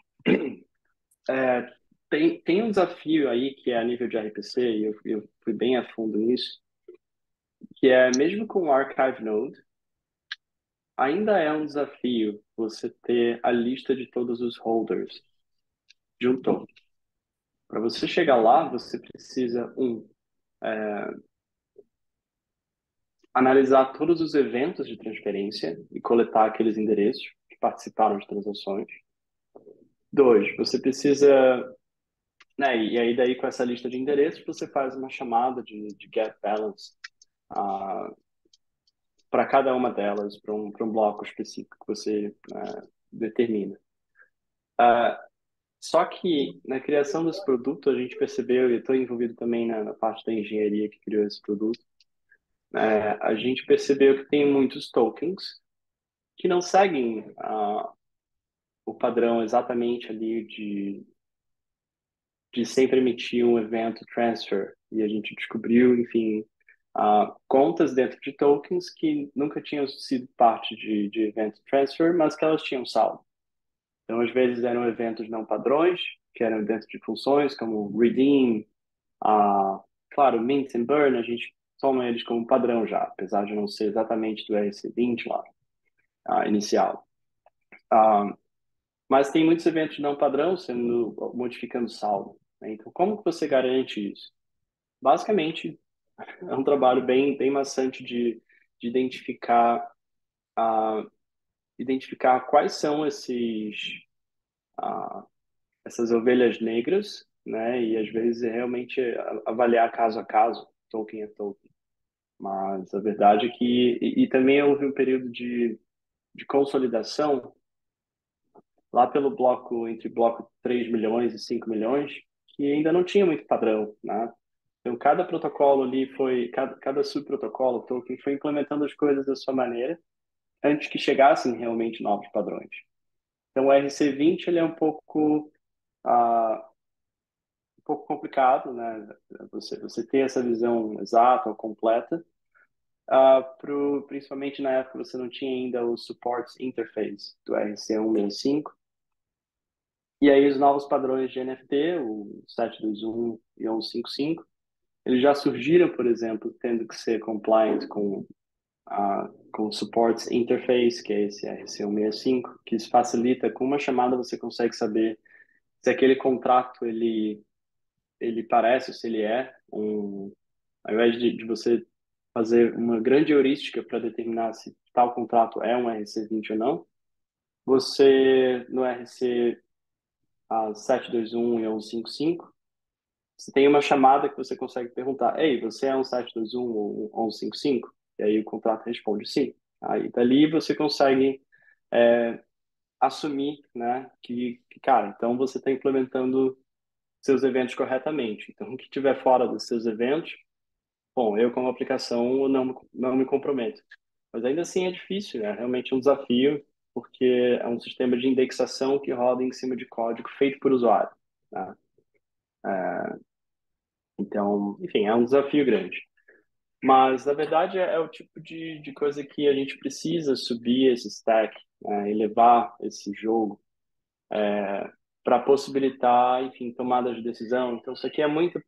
[SPEAKER 2] é, tem um desafio aí que é a nível de RPC, e eu fui bem a fundo nisso, que é mesmo com o Archive Node, ainda é um desafio você ter a lista de todos os holders de um token. Para você chegar lá, você precisa, analisar todos os eventos de transferência e coletar aqueles endereços que participaram de transações. Dois, você precisa, né, e aí daí com essa lista de endereços você faz uma chamada de get balance para cada uma delas, para um bloco específico que você determina. Só que na criação desse produto a gente percebeu, e eu estou envolvido também na parte da engenharia que criou esse produto, a gente percebeu que tem muitos tokens que não seguem o padrão exatamente ali de sempre emitir um evento transfer. E a gente descobriu, enfim, contas dentro de tokens que nunca tinham sido parte de evento transfer, mas que elas tinham saldo. Então, às vezes, eram eventos não padrões, que eram dentro de funções como redeem, claro, mint and burn, a gente toma eles como padrão já, apesar de não ser exatamente do RC20 lá, inicial. Mas tem muitos eventos não padrão modificando saldo, né? Então, como que você garante isso? Basicamente, é um trabalho bem maçante de identificar quais são essas ovelhas negras, né? E às vezes é realmente avaliar caso a caso, token a token. Mas a verdade é que e também houve um período de consolidação lá pelo bloco, entre bloco 3 milhões e 5 milhões, que ainda não tinha muito padrão, né? Então, cada protocolo ali cada subprotocolo, token, foi implementando as coisas da sua maneira, antes que chegassem realmente novos padrões. Então, o RC20 ele é um pouco complicado, né? Você ter essa visão exata ou completa. Principalmente na época você não tinha ainda o Support Interface do RC165. E aí os novos padrões de NFT, o 721 e 155, eles já surgiram, por exemplo, tendo que ser compliant com o Support Interface, que é esse RC165, que isso facilita, com uma chamada você consegue saber se aquele contrato ele parece, se ele é ao invés de você fazer uma grande heurística para determinar se tal contrato é um RC20 ou não, você, no RC 721 e 155, você tem uma chamada que você consegue perguntar: ei, você é um 721 ou um 155? E aí o contrato responde sim. Aí dali você consegue assumir, né, cara, então você está implementando seus eventos corretamente. Então, o que tiver fora dos seus eventos, bom, eu como aplicação não me comprometo. Mas ainda assim é difícil, né? Realmente é um desafio, porque é um sistema de indexação que roda em cima de código feito por usuário, né? Então, enfim, é um desafio grande. Mas, na verdade, é o tipo de coisa que a gente precisa subir esse stack, né? Elevar esse jogo para possibilitar, enfim, tomadas de decisão. Então, isso aqui é muito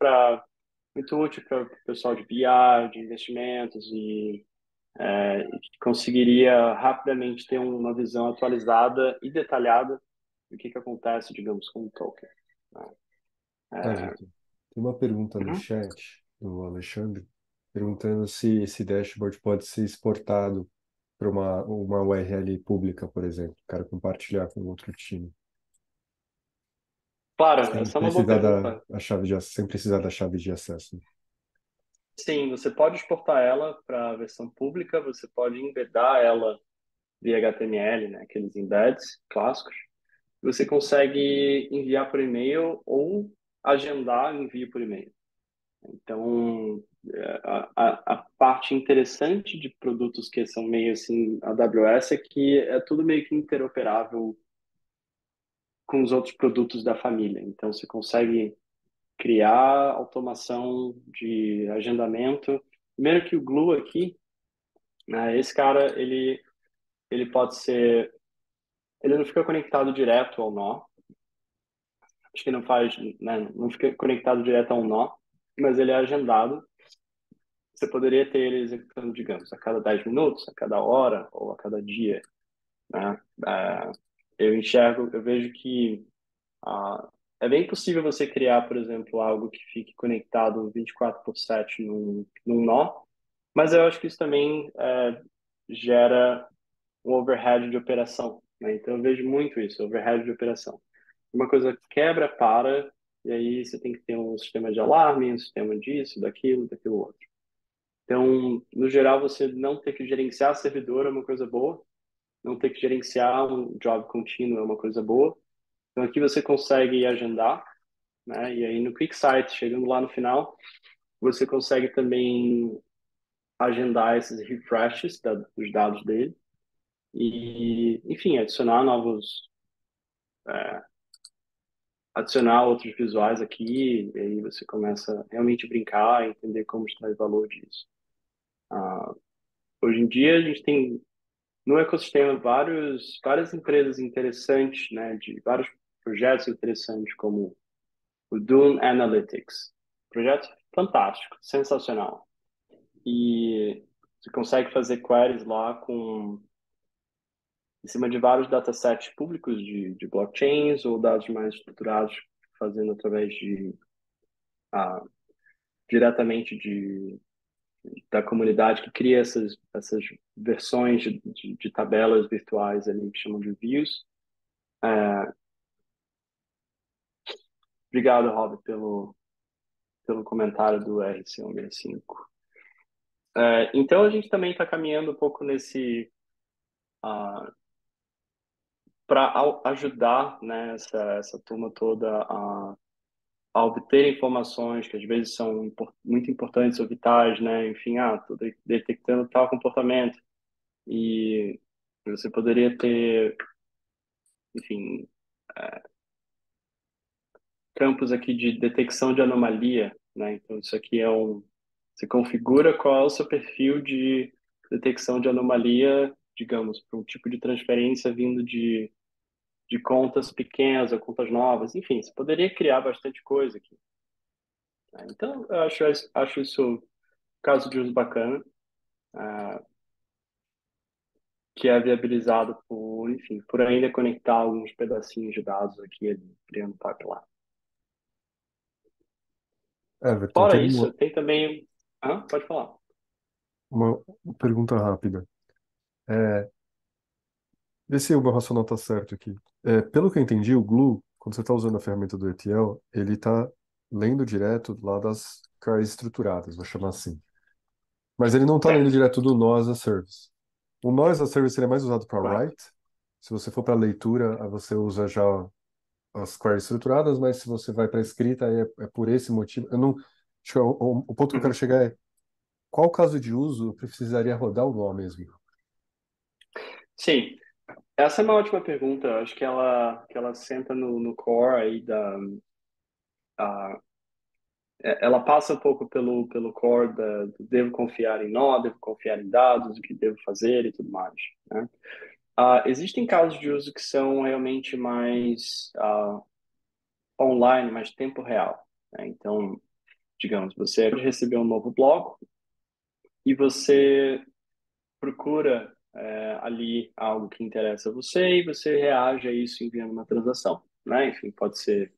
[SPEAKER 2] útil para o pessoal de BI, de investimentos e que conseguiria rapidamente ter uma visão atualizada e detalhada do que acontece, digamos, com o token, né?
[SPEAKER 1] Vitor, tem uma pergunta no
[SPEAKER 2] Uhum.
[SPEAKER 1] chat do Alexandre, perguntando se esse dashboard pode ser exportado para uma URL pública, por exemplo, o cara compartilhar com outro time,
[SPEAKER 2] Claro,
[SPEAKER 1] sem
[SPEAKER 2] essa é uma boa
[SPEAKER 1] precisar
[SPEAKER 2] pergunta.
[SPEAKER 1] sem precisar da chave de acesso.
[SPEAKER 2] Sim, você pode exportar ela para a versão pública, você pode embedar ela via HTML, né, aqueles embeds clássicos. Você consegue enviar por e-mail ou agendar envio por e-mail. Então, a parte interessante de produtos que são meio assim AWS é que é tudo meio que interoperável com os outros produtos da família. Então, você consegue criar automação de agendamento. Primeiro que o Glue aqui, né, esse cara, ele pode ser, ele não fica conectado direto ao nó. Acho que não faz, né, não fica conectado direto a um nó, mas ele é agendado. Você poderia ter ele executando, digamos, a cada 10 minutos, a cada hora ou a cada dia, né? Eu vejo que é bem possível você criar, por exemplo, algo que fique conectado 24/7 num nó, mas eu acho que isso também gera um overhead de operação, né? Então eu vejo muito isso, overhead de operação. Uma coisa quebra, para, e aí você tem que ter um sistema de alarme, um sistema disso, daquilo outro. Então, no geral, você não ter que gerenciar servidor é uma coisa boa, não ter que gerenciar um job contínuo é uma coisa boa. Então, aqui você consegue agendar, né? E aí no QuickSight, chegando lá no final, você consegue também agendar esses refreshes dos dados dele e, enfim, adicionar outros visuais aqui, e aí você começa a realmente brincar, entender como extrair valor disso. Ah, hoje em dia a gente tem no ecossistema várias empresas interessantes, né, de vários projetos interessantes, como o Dune Analytics. Projeto fantástico, sensacional. E você consegue fazer queries lá em cima de vários datasets públicos de blockchains ou dados mais estruturados, fazendo através ah, diretamente da comunidade que cria essas versões de tabelas virtuais ali que chamam de views. Obrigado, Rob, pelo comentário do RC165. Então, a gente também está caminhando um pouco para ajudar, né, essa turma toda a obter informações que às vezes são muito importantes ou vitais, né? Enfim, tô detectando tal comportamento e você poderia ter enfim, campos aqui de detecção de anomalia, né? Então, isso aqui você configura qual é o seu perfil de detecção de anomalia, digamos, para um tipo de transferência vindo de contas pequenas ou contas novas, enfim, você poderia criar bastante coisa aqui, né? Então, eu acho isso um caso de uso bacana, ah, que é viabilizado por, enfim, por ainda conectar alguns pedacinhos de dados aqui e ali, criando pipeline.
[SPEAKER 1] Everton,
[SPEAKER 2] Fora
[SPEAKER 1] tem
[SPEAKER 2] isso, tem também... Ah, pode falar.
[SPEAKER 1] uma pergunta rápida. É, vê se o meu racional está certo aqui. Pelo que eu entendi, o Glue, quando você está usando a ferramenta do ETL, ele está lendo direto lá das queries estruturadas, vou chamar assim. Mas ele não está lendo
[SPEAKER 2] Certo.
[SPEAKER 1] direto do Node as a Service. O Node as a Service ele é mais usado para
[SPEAKER 2] Correto.
[SPEAKER 1] write. Se você for para leitura, aí você usa já as queries estruturadas, mas se você vai para escrita, aí é por esse motivo. Eu não, acho que o ponto que eu quero
[SPEAKER 2] Uhum.
[SPEAKER 1] chegar é qual caso de uso eu precisaria rodar o nó mesmo?
[SPEAKER 2] Sim, essa é uma ótima pergunta. Eu acho que ela senta no core aí a- ela passa um pouco pelo core do devo confiar em nó, devo confiar em dados, o que devo fazer e tudo mais, né? Existem casos de uso que são realmente mais online, mais tempo real, né? Então, digamos, você recebeu um novo bloco e você procura ali algo que interessa a você e você reage a isso enviando uma transação, né? Enfim, pode ser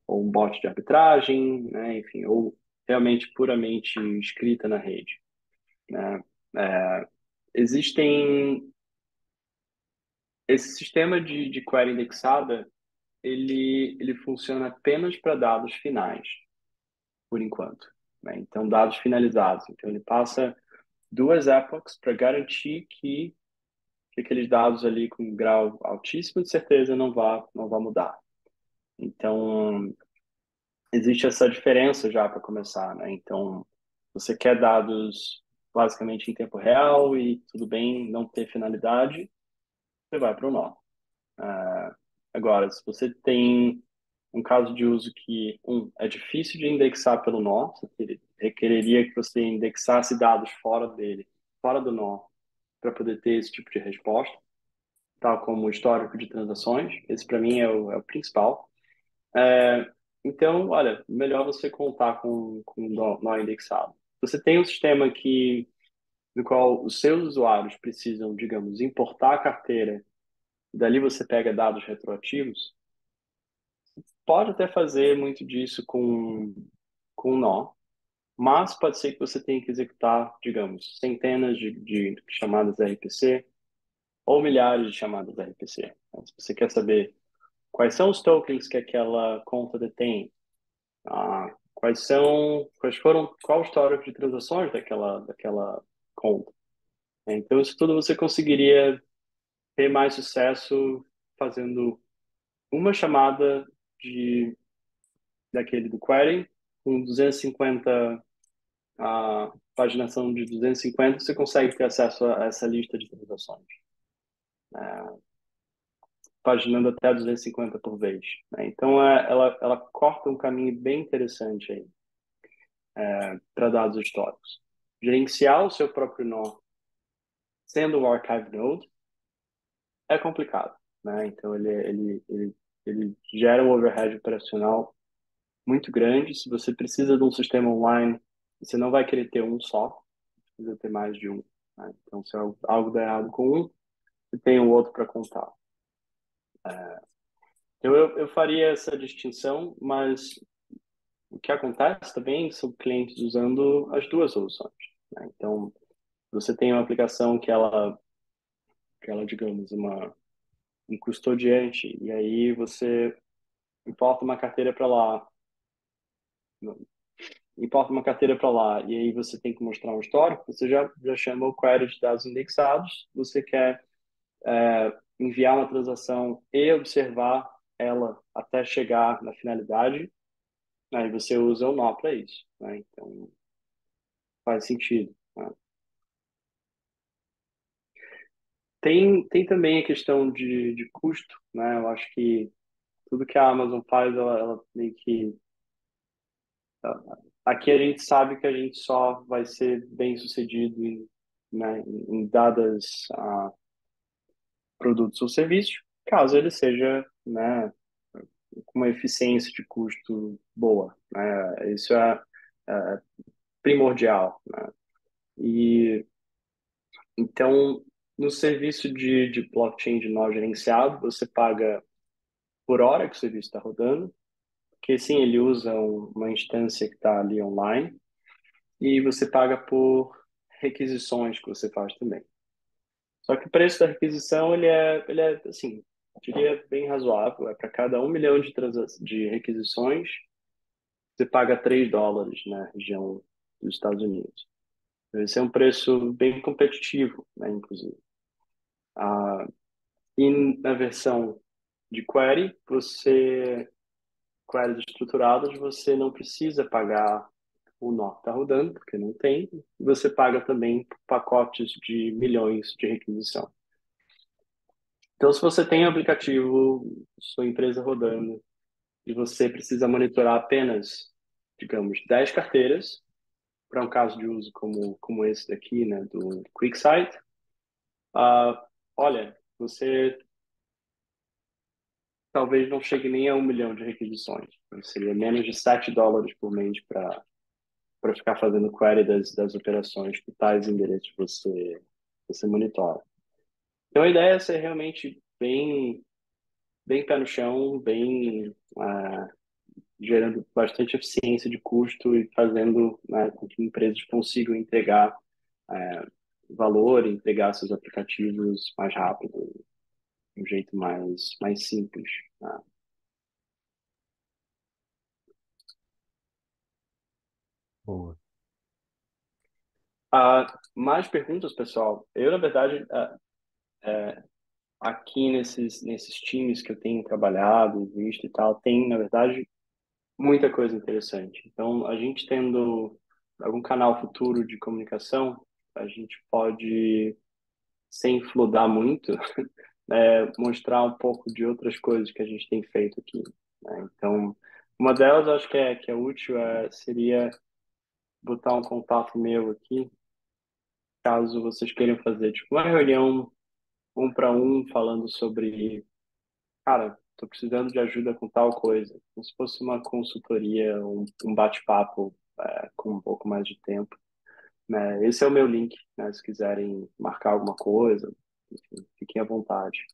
[SPEAKER 2] ou um bot de arbitragem, né? Enfim, ou realmente puramente escrita na rede, né? É, existem esse sistema de query indexada, ele funciona apenas para dados finais, por enquanto, né? Então, dados finalizados. Então, ele passa duas epochs para garantir que aqueles dados ali com um grau altíssimo de certeza não vá mudar. Então, existe essa diferença já para começar, né? Então, você quer dados basicamente em tempo real e tudo bem não ter finalidade, você vai para o nó. Agora, se você tem um caso de uso que, é difícil de indexar pelo nó, você requereria que você indexasse dados fora dele, fora do nó, para poder ter esse tipo de resposta, tal como o histórico de transações. Esse, para mim, é o principal. É, então, olha, melhor você contar com nó indexado. Você tem um sistema no qual os seus usuários precisam, digamos, importar a carteira, e dali você pega dados retroativos, pode até fazer muito disso com nó, mas pode ser que você tenha que executar, digamos, centenas de chamadas RPC ou milhares de chamadas RPC. Então, se você quer saber quais são os tokens que aquela conta detém, qual o histórico de transações daquela conta. Então, isso tudo você conseguiria ter mais sucesso fazendo uma chamada daquele do query com 250, a paginação de 250, você consegue ter acesso a essa lista de transações, paginando até 250 por vez, né? Então, ela corta um caminho bem interessante aí para dados históricos. Gerenciar o seu próprio nó sendo o archive node é complicado, né? Então ele gera um overhead operacional muito grande. Se você precisa de um sistema online, você não vai querer ter um só, precisa ter mais de um, né? Então, se algo der errado com um, você tem o outro para contar. Então, eu faria essa distinção, mas o que acontece também são clientes usando as duas soluções, né? Então, você tem uma aplicação que ela, digamos, um custodiante, e aí você importa uma carteira para lá, e aí você tem que mostrar um histórico, você já chama o query de dados indexados, você quer enviar uma transação e observar ela até chegar na finalidade, aí você usa o nó para isso, né? Então, faz sentido, né? Tem também a questão de custo, né? Eu acho que tudo que a Amazon faz, ela meio que. Aqui a gente sabe que a gente só vai ser bem sucedido né, em dadas produtos ou serviços, caso ele seja, né, com uma eficiência de custo boa, né? Isso é primordial, né? E então, no serviço de blockchain de nó gerenciado, você paga por hora que o serviço está rodando, porque sim, ele usa uma instância que está ali online, e você paga por requisições que você faz também. Só que o preço da requisição, ele é assim, eu diria bem razoável. É para cada 1 milhão de requisições, você paga US$ 3 na região dos Estados Unidos. Esse é um preço bem competitivo, né, inclusive. Ah, e na versão de query, queries estruturadas, você não precisa pagar o nó que está rodando, porque não tem. Você paga também por pacotes de milhões de requisição. Então, se você tem um aplicativo, sua empresa rodando, e você precisa monitorar apenas, digamos, 10 carteiras, para um caso de uso como esse daqui, né, do QuickSight, olha, você talvez não chegue nem a 1 milhão de requisições. Seria menos de US$ 7 por mês para ficar fazendo query das operações que tais endereços você monitora. Então, a ideia é ser realmente bem pé no chão, gerando bastante eficiência de custo e fazendo, né, com que empresas consigam entregar é, valor, entregar seus aplicativos mais rápido, de um jeito mais simples. Né?
[SPEAKER 1] Boa.
[SPEAKER 2] Mais perguntas, pessoal? Eu, na verdade, aqui nesses times que eu tenho trabalhado, visto e tal, tem, na verdade, muita coisa interessante. Então, a gente tendo algum canal futuro de comunicação, a gente pode, sem flodar muito, mostrar um pouco de outras coisas que a gente tem feito aqui. Né? Então, uma delas, acho que é útil, seria botar um contato meu aqui, caso vocês queiram fazer tipo uma reunião um para um falando sobre, cara, estou precisando de ajuda com tal coisa, como se fosse uma consultoria, um bate-papo com um pouco mais de tempo. Né? Esse é o meu link, né? Se quiserem marcar alguma coisa, enfim, fiquem à vontade.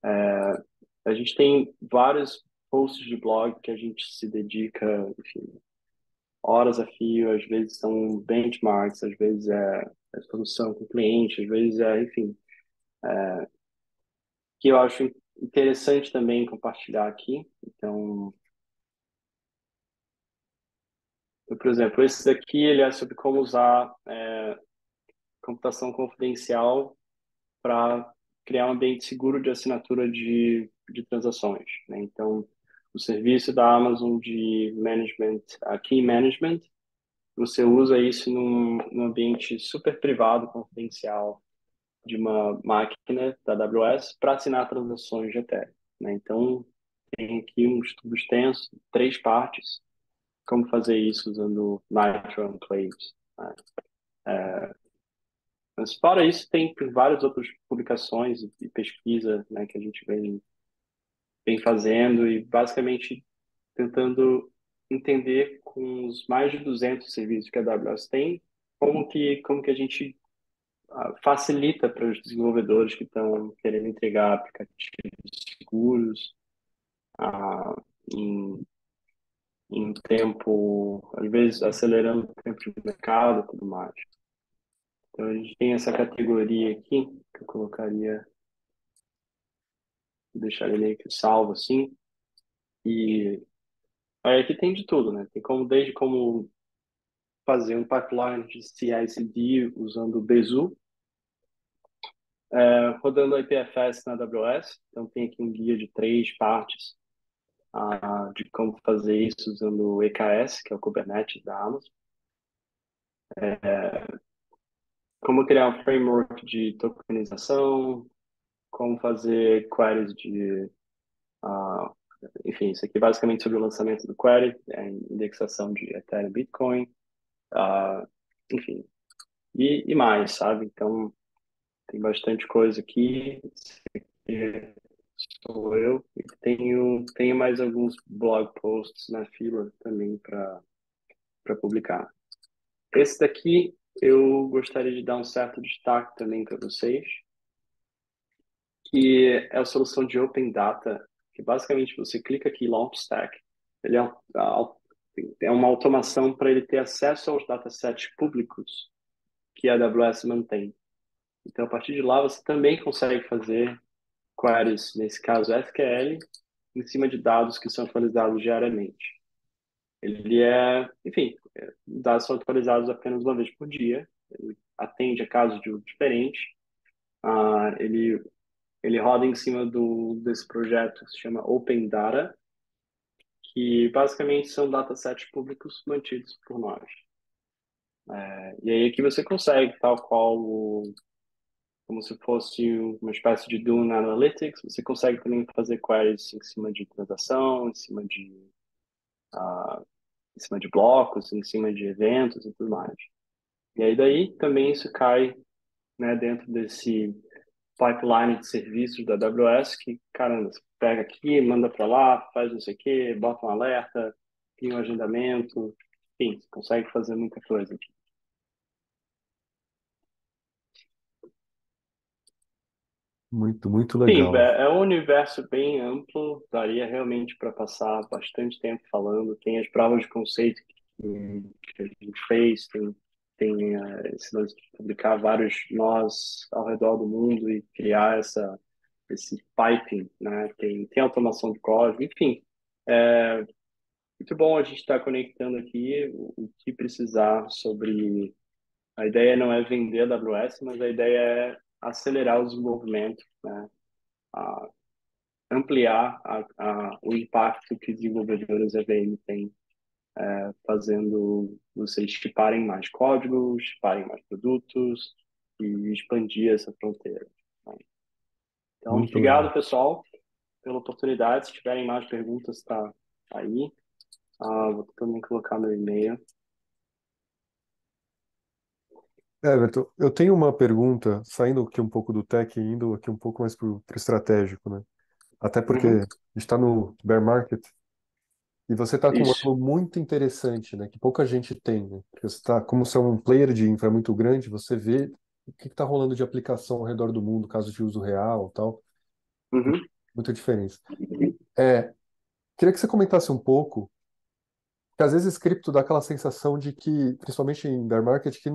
[SPEAKER 2] A gente tem vários posts de blog que a gente se dedica, enfim, horas a fio, às vezes são benchmarks, às vezes é solução com cliente, às vezes enfim, que eu acho interessante também compartilhar aqui. Então, por exemplo, esse daqui ele é sobre como usar computação confidencial para criar um ambiente seguro de assinatura de transações. Né? Então, o serviço da Amazon de management, Key Management, você usa isso num ambiente super privado, confidencial, de uma máquina da AWS para assinar transações de Ethereum. Né? Então, tem aqui um estudo extenso, 3 partes, como fazer isso usando Nitro Enclaves. Né? Mas fora isso, tem várias outras publicações e pesquisa, né, que a gente vem fazendo e basicamente tentando entender com os mais de 200 serviços que a AWS tem, como que a gente facilita para os desenvolvedores que estão querendo entregar aplicativos seguros, ah, em, em tempo, às vezes acelerando o tempo de mercado e tudo mais. Então a gente tem essa categoria aqui que eu colocaria, deixaria meio que salvo assim, e aí aqui tem de tudo, né? Tem desde como fazer um pipeline de CI/CD usando o Bezu, rodando IPFS na AWS. Então tem aqui um guia de 3 partes de como fazer isso usando o EKS, que é o Kubernetes da Amazon. como criar um framework de tokenização, como fazer queries de, ah, enfim, isso aqui é basicamente sobre o lançamento do query, indexação de Ethereum, Bitcoin, ah, enfim, e mais, sabe? Então, tem bastante coisa aqui. Esse sou eu e tenho mais alguns blog posts na fila também para publicar. Esse daqui eu gostaria de dar um certo destaque também para vocês, que é a solução de Open Data, que basicamente você clica aqui em Launch Stack, ele é uma automação para ele ter acesso aos datasets públicos que a AWS mantém. Então, a partir de lá, você também consegue fazer queries, nesse caso SQL, em cima de dados que são atualizados diariamente. Enfim, dados são atualizados apenas uma vez por dia, ele atende a casos de uso diferentes. Ele roda em cima desse projeto que se chama Open Data, que basicamente são datasets públicos mantidos por nós. E aí aqui você consegue, tal qual como se fosse uma espécie de Dune Analytics, você consegue também fazer queries em cima de transação, em cima de blocos, em cima de eventos e tudo mais. E aí daí também isso cai, né, dentro desse pipeline de serviços da AWS que, caramba, você pega aqui, manda para lá, faz não sei o quê, bota um alerta, cria um agendamento, enfim, você consegue fazer muita coisa aqui.
[SPEAKER 1] Muito, muito
[SPEAKER 2] Sim,
[SPEAKER 1] legal.
[SPEAKER 2] é um universo bem amplo, daria realmente para passar bastante tempo falando. Tem as provas de conceito que a gente fez, tem esse lance de publicar vários nós ao redor do mundo e criar esse piping, né? Tem automação de código, enfim. É muito bom a gente estar conectando aqui o que precisar sobre. A ideia não é vender a AWS, mas a ideia é acelerar o desenvolvimento, né? Ampliar o impacto que desenvolvedores EVM têm, fazendo vocês chiparem mais códigos, chiparem mais produtos e expandir essa fronteira, né? Então,
[SPEAKER 1] Muito legal.
[SPEAKER 2] obrigado, pessoal, pela oportunidade. Se tiverem mais perguntas, está aí. Vou também colocar meu e-mail.
[SPEAKER 1] Everton, eu tenho uma pergunta, saindo aqui um pouco do tech e indo aqui um pouco mais para o estratégico, né? Até porque a
[SPEAKER 2] Uhum,
[SPEAKER 1] gente está no bear market e você está com um
[SPEAKER 2] isso.
[SPEAKER 1] ângulo muito interessante, né? Que pouca gente tem, né? Porque você tá, como você é um player de infra muito grande, você vê o que está rolando de aplicação ao redor do mundo, casos de uso real, tal,
[SPEAKER 2] Uhum,
[SPEAKER 1] muita diferença. Queria que você comentasse um pouco, porque às vezes cripto dá aquela sensação de que, principalmente em bear market, que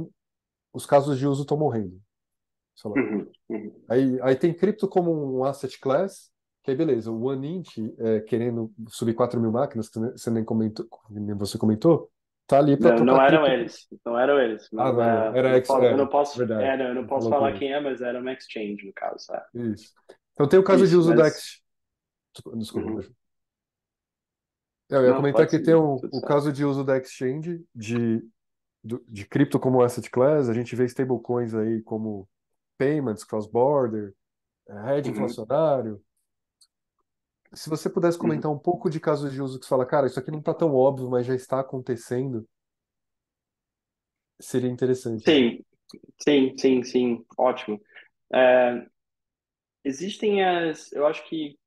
[SPEAKER 1] os casos de uso estão morrendo. Sei lá.
[SPEAKER 2] uhum, uhum.
[SPEAKER 1] Aí tem cripto como um asset class, que aí beleza, o OneInch querendo subir 4 mil máquinas, que você nem comentou, que nem você comentou, tá ali para
[SPEAKER 2] Não,
[SPEAKER 1] tocar
[SPEAKER 2] não eram
[SPEAKER 1] cripto.
[SPEAKER 2] eles, não eram eles,
[SPEAKER 1] Ah,
[SPEAKER 2] mas
[SPEAKER 1] não era, era
[SPEAKER 2] eu não posso,
[SPEAKER 1] verdade,
[SPEAKER 2] não, eu não
[SPEAKER 1] você
[SPEAKER 2] posso
[SPEAKER 1] falou com
[SPEAKER 2] falar
[SPEAKER 1] ele.
[SPEAKER 2] quem é, mas era uma exchange no caso,
[SPEAKER 1] Isso. Então tem o caso de
[SPEAKER 2] Isso,
[SPEAKER 1] uso da
[SPEAKER 2] mas
[SPEAKER 1] Ex... Desculpa,
[SPEAKER 2] uhum.
[SPEAKER 1] eu ia
[SPEAKER 2] Não,
[SPEAKER 1] comentar
[SPEAKER 2] pode
[SPEAKER 1] que tem
[SPEAKER 2] seguir, tudo
[SPEAKER 1] o
[SPEAKER 2] certo.
[SPEAKER 1] caso de uso da Exchange, de cripto como asset class, a gente vê stablecoins aí como payments, cross-border, hedge
[SPEAKER 2] Uhum,
[SPEAKER 1] inflacionário. Se você pudesse
[SPEAKER 2] uhum.
[SPEAKER 1] comentar um pouco de casos de uso que você fala, cara, isso aqui não está tão óbvio, mas já está acontecendo, seria interessante, assim.
[SPEAKER 2] Sim, sim, ótimo. É, eu acho que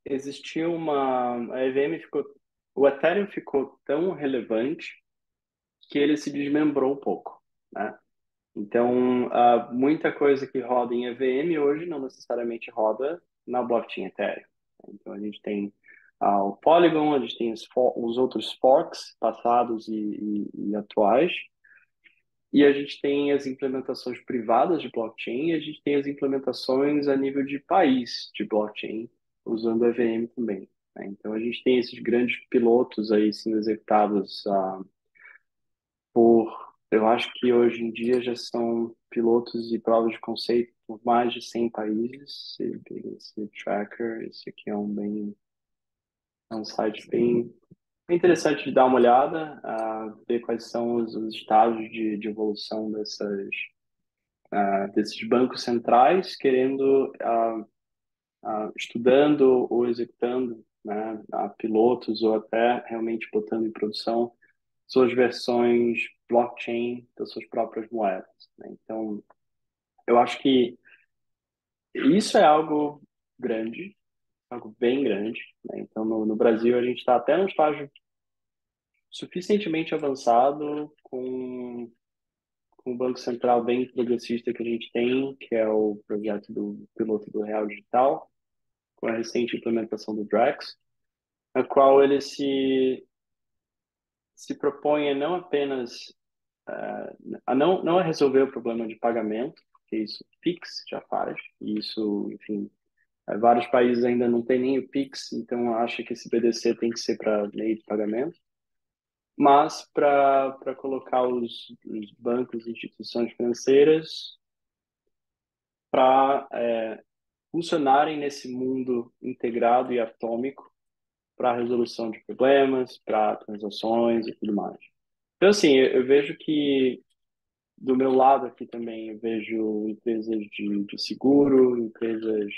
[SPEAKER 2] existiu a EVM o Ethereum ficou tão relevante que ele se desmembrou um pouco, né? Então, muita coisa que roda em EVM hoje não necessariamente roda na blockchain Ethereum. Então, a gente tem o Polygon, a gente tem os outros forks passados e atuais, e a gente tem as implementações privadas de blockchain, e a gente tem as implementações a nível de país de blockchain, usando EVM também, né? Então, a gente tem esses grandes pilotos aí sendo executados eu acho que hoje em dia já são pilotos e provas de conceito por mais de 100 países. Esse tracker, esse aqui é um site bem É interessante de dar uma olhada, ver quais são os estágios de evolução desses bancos centrais, querendo, estudando ou executando, né, pilotos ou até realmente botando em produção suas versões blockchain das suas próprias moedas, né? Então, eu acho que isso é algo grande, algo bem grande, né? Então, no Brasil, a gente está até num estágio suficientemente avançado com o Banco Central bem progressista que a gente tem, que é o projeto do piloto do Real Digital, com a recente implementação do Drex, na qual ele se propõe a não apenas não a resolver o problema de pagamento, porque isso o Pix já faz, e isso, enfim, vários países ainda não têm nem o Pix, então acha que esse BDC tem que ser para meio de pagamento, mas para colocar os bancos e instituições financeiras para funcionarem nesse mundo integrado e atômico para a resolução de problemas, para transações e tudo mais. Então, assim, eu vejo que do meu lado aqui também eu vejo empresas de seguro, empresas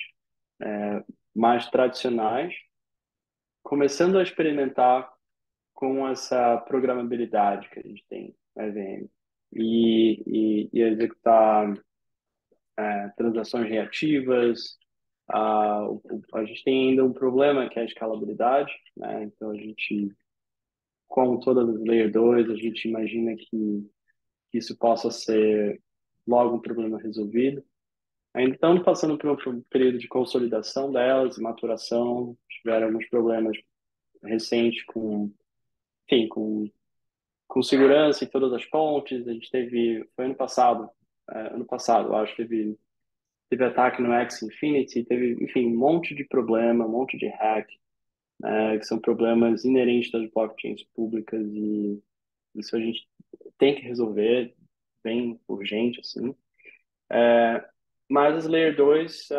[SPEAKER 2] mais tradicionais, começando a experimentar com essa programabilidade que a gente tem na EVM e executar transações reativas. A gente tem ainda um problema que é a escalabilidade, né? Então a gente, com todas as Layer 2, a gente imagina que isso possa ser logo um problema resolvido. Ainda estamos passando por um período de consolidação delas, maturação, tiveram alguns problemas recentes enfim, com segurança em todas as pontes. A gente foi ano passado, eu acho, teve ataque no Axie Infinity, teve, enfim, um monte de problema, um monte de hack, que são problemas inerentes das blockchains públicas e isso a gente tem que resolver bem urgente, assim. Mas as Layer 2,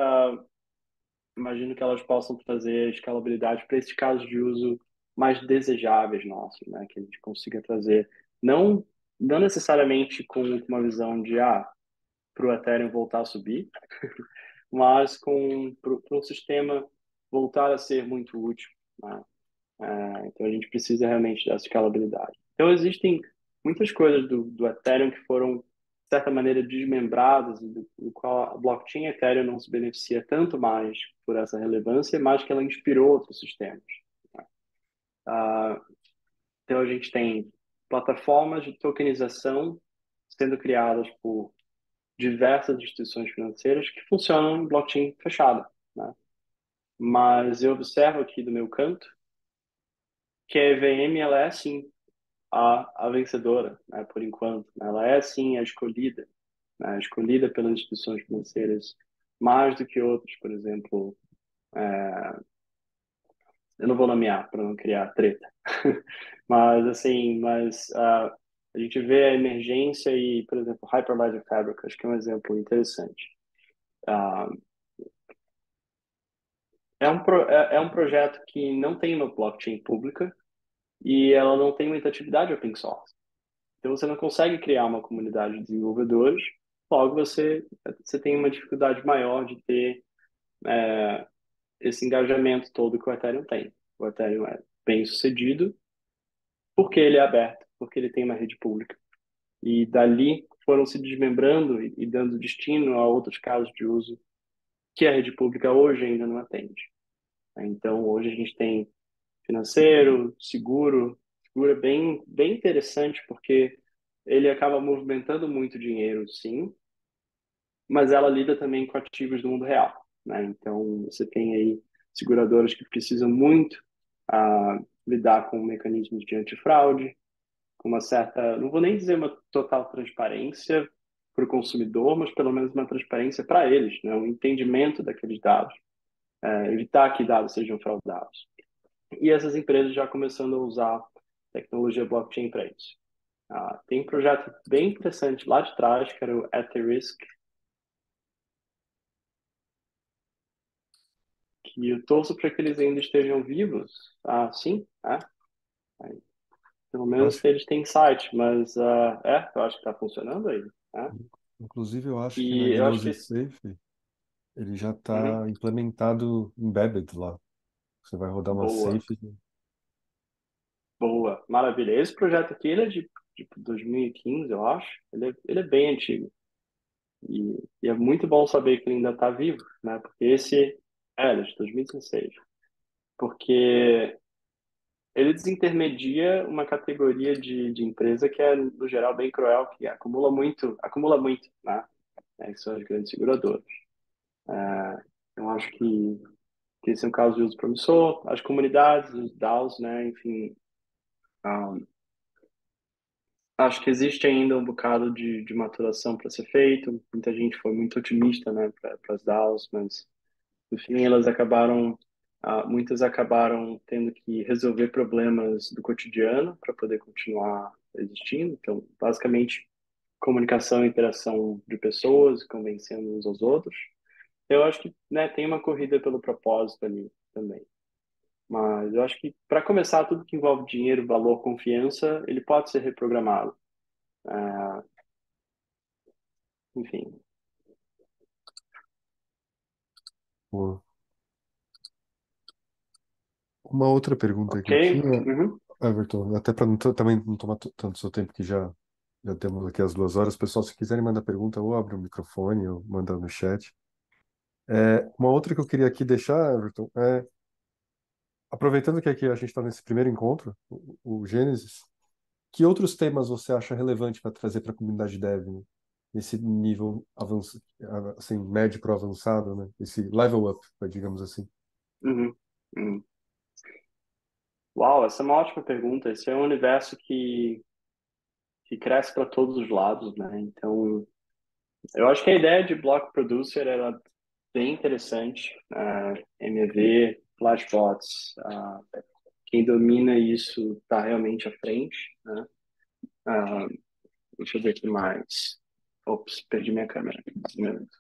[SPEAKER 2] imagino que elas possam trazer escalabilidade para esses casos de uso mais desejáveis nossos, né? Que a gente consiga trazer, não, não necessariamente com uma visão de, para o Ethereum voltar a subir, mas para o sistema voltar a ser muito útil, né? Então a gente precisa realmente dessa escalabilidade. Então existem muitas coisas do Ethereum que foram, de certa maneira, desmembradas, e do qual a blockchain Ethereum não se beneficia tanto mais por essa relevância, mas que ela inspirou outros sistemas, né? Ah, então a gente tem plataformas de tokenização sendo criadas por diversas instituições financeiras que funcionam em blockchain fechada, né? Mas eu observo aqui do meu canto que a EVM ela é sim a vencedora, né, por enquanto, né? Ela é sim a escolhida, né, escolhida pelas instituições financeiras mais do que outros, por exemplo, eu não vou nomear para não criar treta, mas assim, a gente vê a emergência e, por exemplo, Hyperledger Fabric, acho que é um exemplo interessante. Ah, é um projeto que não tem uma blockchain pública e ela não tem muita atividade open source. Então você não consegue criar uma comunidade de desenvolvedores, logo você tem uma dificuldade maior de ter esse engajamento todo que o Ethereum tem. O Ethereum é bem sucedido porque ele é aberto, porque ele tem uma rede pública. E dali foram se desmembrando e dando destino a outros casos de uso que a rede pública hoje ainda não atende. Então hoje a gente tem financeiro, seguro é bem interessante porque ele acaba movimentando muito dinheiro, sim, mas ela lida também com ativos do mundo real, né? Então, você tem aí seguradoras que precisam muito lidar com mecanismos de antifraude, com uma certa, não vou nem dizer uma total transparência para o consumidor, mas pelo menos uma transparência para eles, né? Um entendimento daqueles dados, evitar que dados sejam fraudados. E essas empresas já começando a usar tecnologia blockchain para isso. Tem um projeto bem interessante lá de trás, que era o At the Risk, que eu torço para que eles ainda estejam vivos, sim, né? Aí, pelo
[SPEAKER 1] Eu
[SPEAKER 2] menos
[SPEAKER 1] acho,
[SPEAKER 2] eles têm site, mas eu acho que está funcionando aí, né?
[SPEAKER 1] inclusive, eu acho que na
[SPEAKER 2] E eu acho que
[SPEAKER 1] Gnose Safe ele já
[SPEAKER 2] uhum,
[SPEAKER 1] está implementado embedded lá. Você vai rodar uma
[SPEAKER 2] boa,
[SPEAKER 1] safe.
[SPEAKER 2] boa, maravilha. Esse projeto aqui, ele é de 2015, eu acho. Ele é bem antigo. E é muito bom saber que ele ainda está vivo, né? Porque ele é de 2016. Porque ele desintermedia uma categoria de empresa que é, no geral, bem cruel, que acumula muito, né? Que são as grandes seguradoras. Eu acho que esse é um caso de uso promissor. As comunidades, os DAOs, né? Enfim, ah, acho que existe ainda um bocado de maturação para ser feito. Muita gente foi muito otimista, né, para as DAOs, mas no fim muitas acabaram tendo que resolver problemas do cotidiano para poder continuar existindo. Então, basicamente, comunicação e interação de pessoas, convencendo uns aos outros. Eu acho que, né, tem uma corrida pelo propósito ali também. Mas eu acho que, para começar, tudo que envolve dinheiro, valor, confiança, ele pode ser reprogramado. Enfim,
[SPEAKER 1] Pô. Uma outra pergunta que
[SPEAKER 2] ok?
[SPEAKER 1] eu tinha,
[SPEAKER 2] Uhum.
[SPEAKER 1] Everton, até para também não tomar tanto seu tempo que já temos aqui as 2 horas. Pessoal, se quiserem mandar pergunta, ou abre o microfone ou manda no chat. Uma outra que eu queria aqui deixar, Everton, aproveitando que aqui a gente está nesse primeiro encontro, o Gênesis, que outros temas você acha relevante para trazer para a comunidade dev, né? Nesse nível assim, médio para avançado, né? Esse level up, digamos assim.
[SPEAKER 2] Uhum. Uhum. Uau, essa é uma ótima pergunta. Esse é um universo que cresce para todos os lados, né? Então, eu acho que a ideia de Block Producer era bem interessante. MEV, Flashbots, quem domina isso está realmente à frente, né? Ah, deixa eu ver aqui mais. Ops, perdi minha câmera. Um minuto.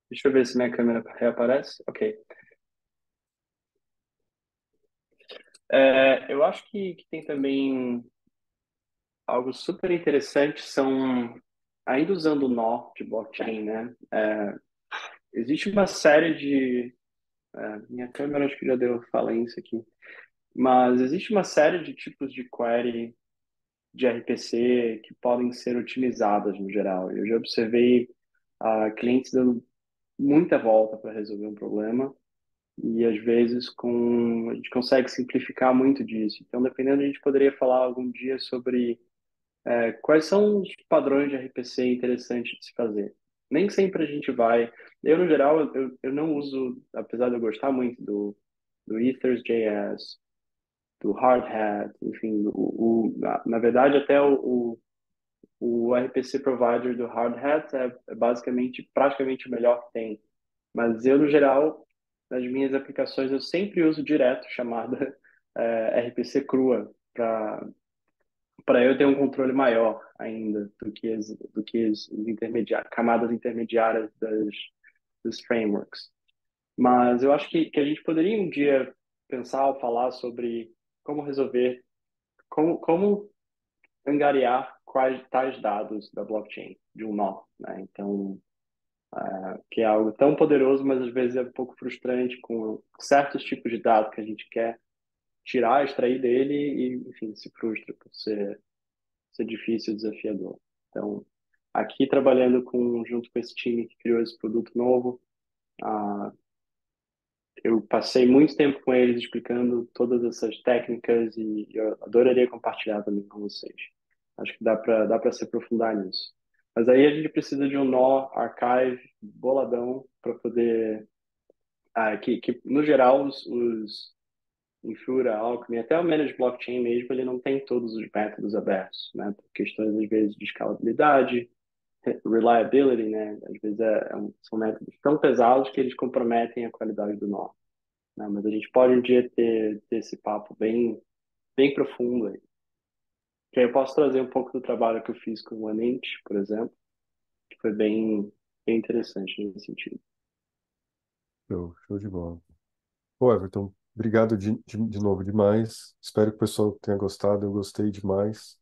[SPEAKER 2] Deixa eu ver se minha câmera reaparece. Ok. Eu acho que tem também algo super interessante, ainda usando o nó de blockchain, né? Existe uma série minha câmera acho que já deu falência aqui, mas existe uma série de tipos de query de RPC que podem ser otimizadas no geral. Eu já observei clientes dando muita volta para resolver um problema e às vezes a gente consegue simplificar muito disso. Então, dependendo, a gente poderia falar algum dia sobre quais são os padrões de RPC interessantes de se fazer. Nem sempre a gente vai. Eu, no geral, eu não uso, apesar de eu gostar muito do Ethers.js, do Hardhat, enfim, na verdade, até o RPC provider do Hardhat é basicamente, praticamente o melhor que tem. Mas eu, no geral, nas minhas aplicações, eu sempre uso direto chamada RPC crua para eu ter um controle maior ainda do que as camadas intermediárias dos frameworks. Mas eu acho que a gente poderia um dia pensar ou falar sobre como resolver, como angariar quais tais dados da blockchain, de um nó, né? Então, que é algo tão poderoso, mas às vezes é um pouco frustrante com certos tipos de dados que a gente quer tirar, extrair dele e, enfim, se frustra por ser difícil e desafiador. Então, aqui trabalhando junto com esse time que criou esse produto novo, ah, eu passei muito tempo com eles explicando todas essas técnicas e eu adoraria compartilhar também com vocês. Acho que dá para se aprofundar nisso. Mas aí a gente precisa de um nó archive boladão para poder que no geral os Infura, Alchemy, até o Managed Blockchain mesmo, ele não tem todos os métodos abertos, né? Por questões, às vezes, de escalabilidade, reliability, né? Às vezes são métodos tão pesados que eles comprometem a qualidade do nó, né? Mas a gente pode um dia ter esse papo bem, bem profundo aí. Que aí eu posso trazer um pouco do trabalho que eu fiz com o Anent, por exemplo, que foi bem interessante nesse sentido.
[SPEAKER 1] Show de bola. Pô, Everton, obrigado de novo demais. Espero que o pessoal tenha gostado. Eu gostei demais.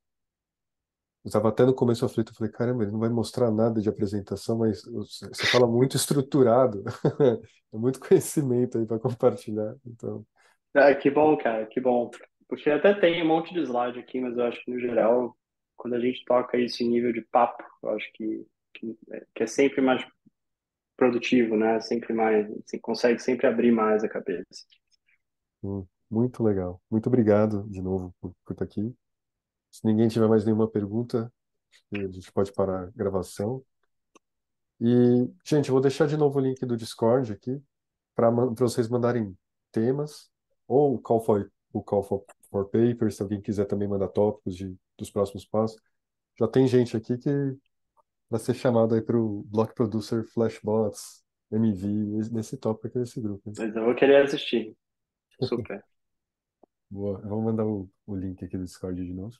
[SPEAKER 1] Eu estava até no começo aflito, eu falei, caramba, ele não vai mostrar nada de apresentação, mas você fala muito estruturado. É muito conhecimento aí para compartilhar. Então,
[SPEAKER 2] Ah, que bom, cara, que bom. Porque até tem um monte de slide aqui, mas eu acho que no geral, quando a gente toca isso em nível de papo, eu acho que é sempre mais produtivo, né? Sempre mais, você consegue sempre abrir mais a cabeça.
[SPEAKER 1] muito legal. Muito obrigado de novo por estar aqui. Se ninguém tiver mais nenhuma pergunta, a gente pode parar a gravação. E, gente, eu vou deixar de novo o link do Discord aqui para vocês mandarem temas ou o call for papers, se alguém quiser também mandar tópicos dos próximos passos. Já tem gente aqui que vai ser chamado aí para o Block Producer Flashbots, MV, nesse tópico aqui desse grupo, hein?
[SPEAKER 2] Mas eu vou querer assistir. Super.
[SPEAKER 1] Boa. Eu vou mandar o link aqui do Discord de novo.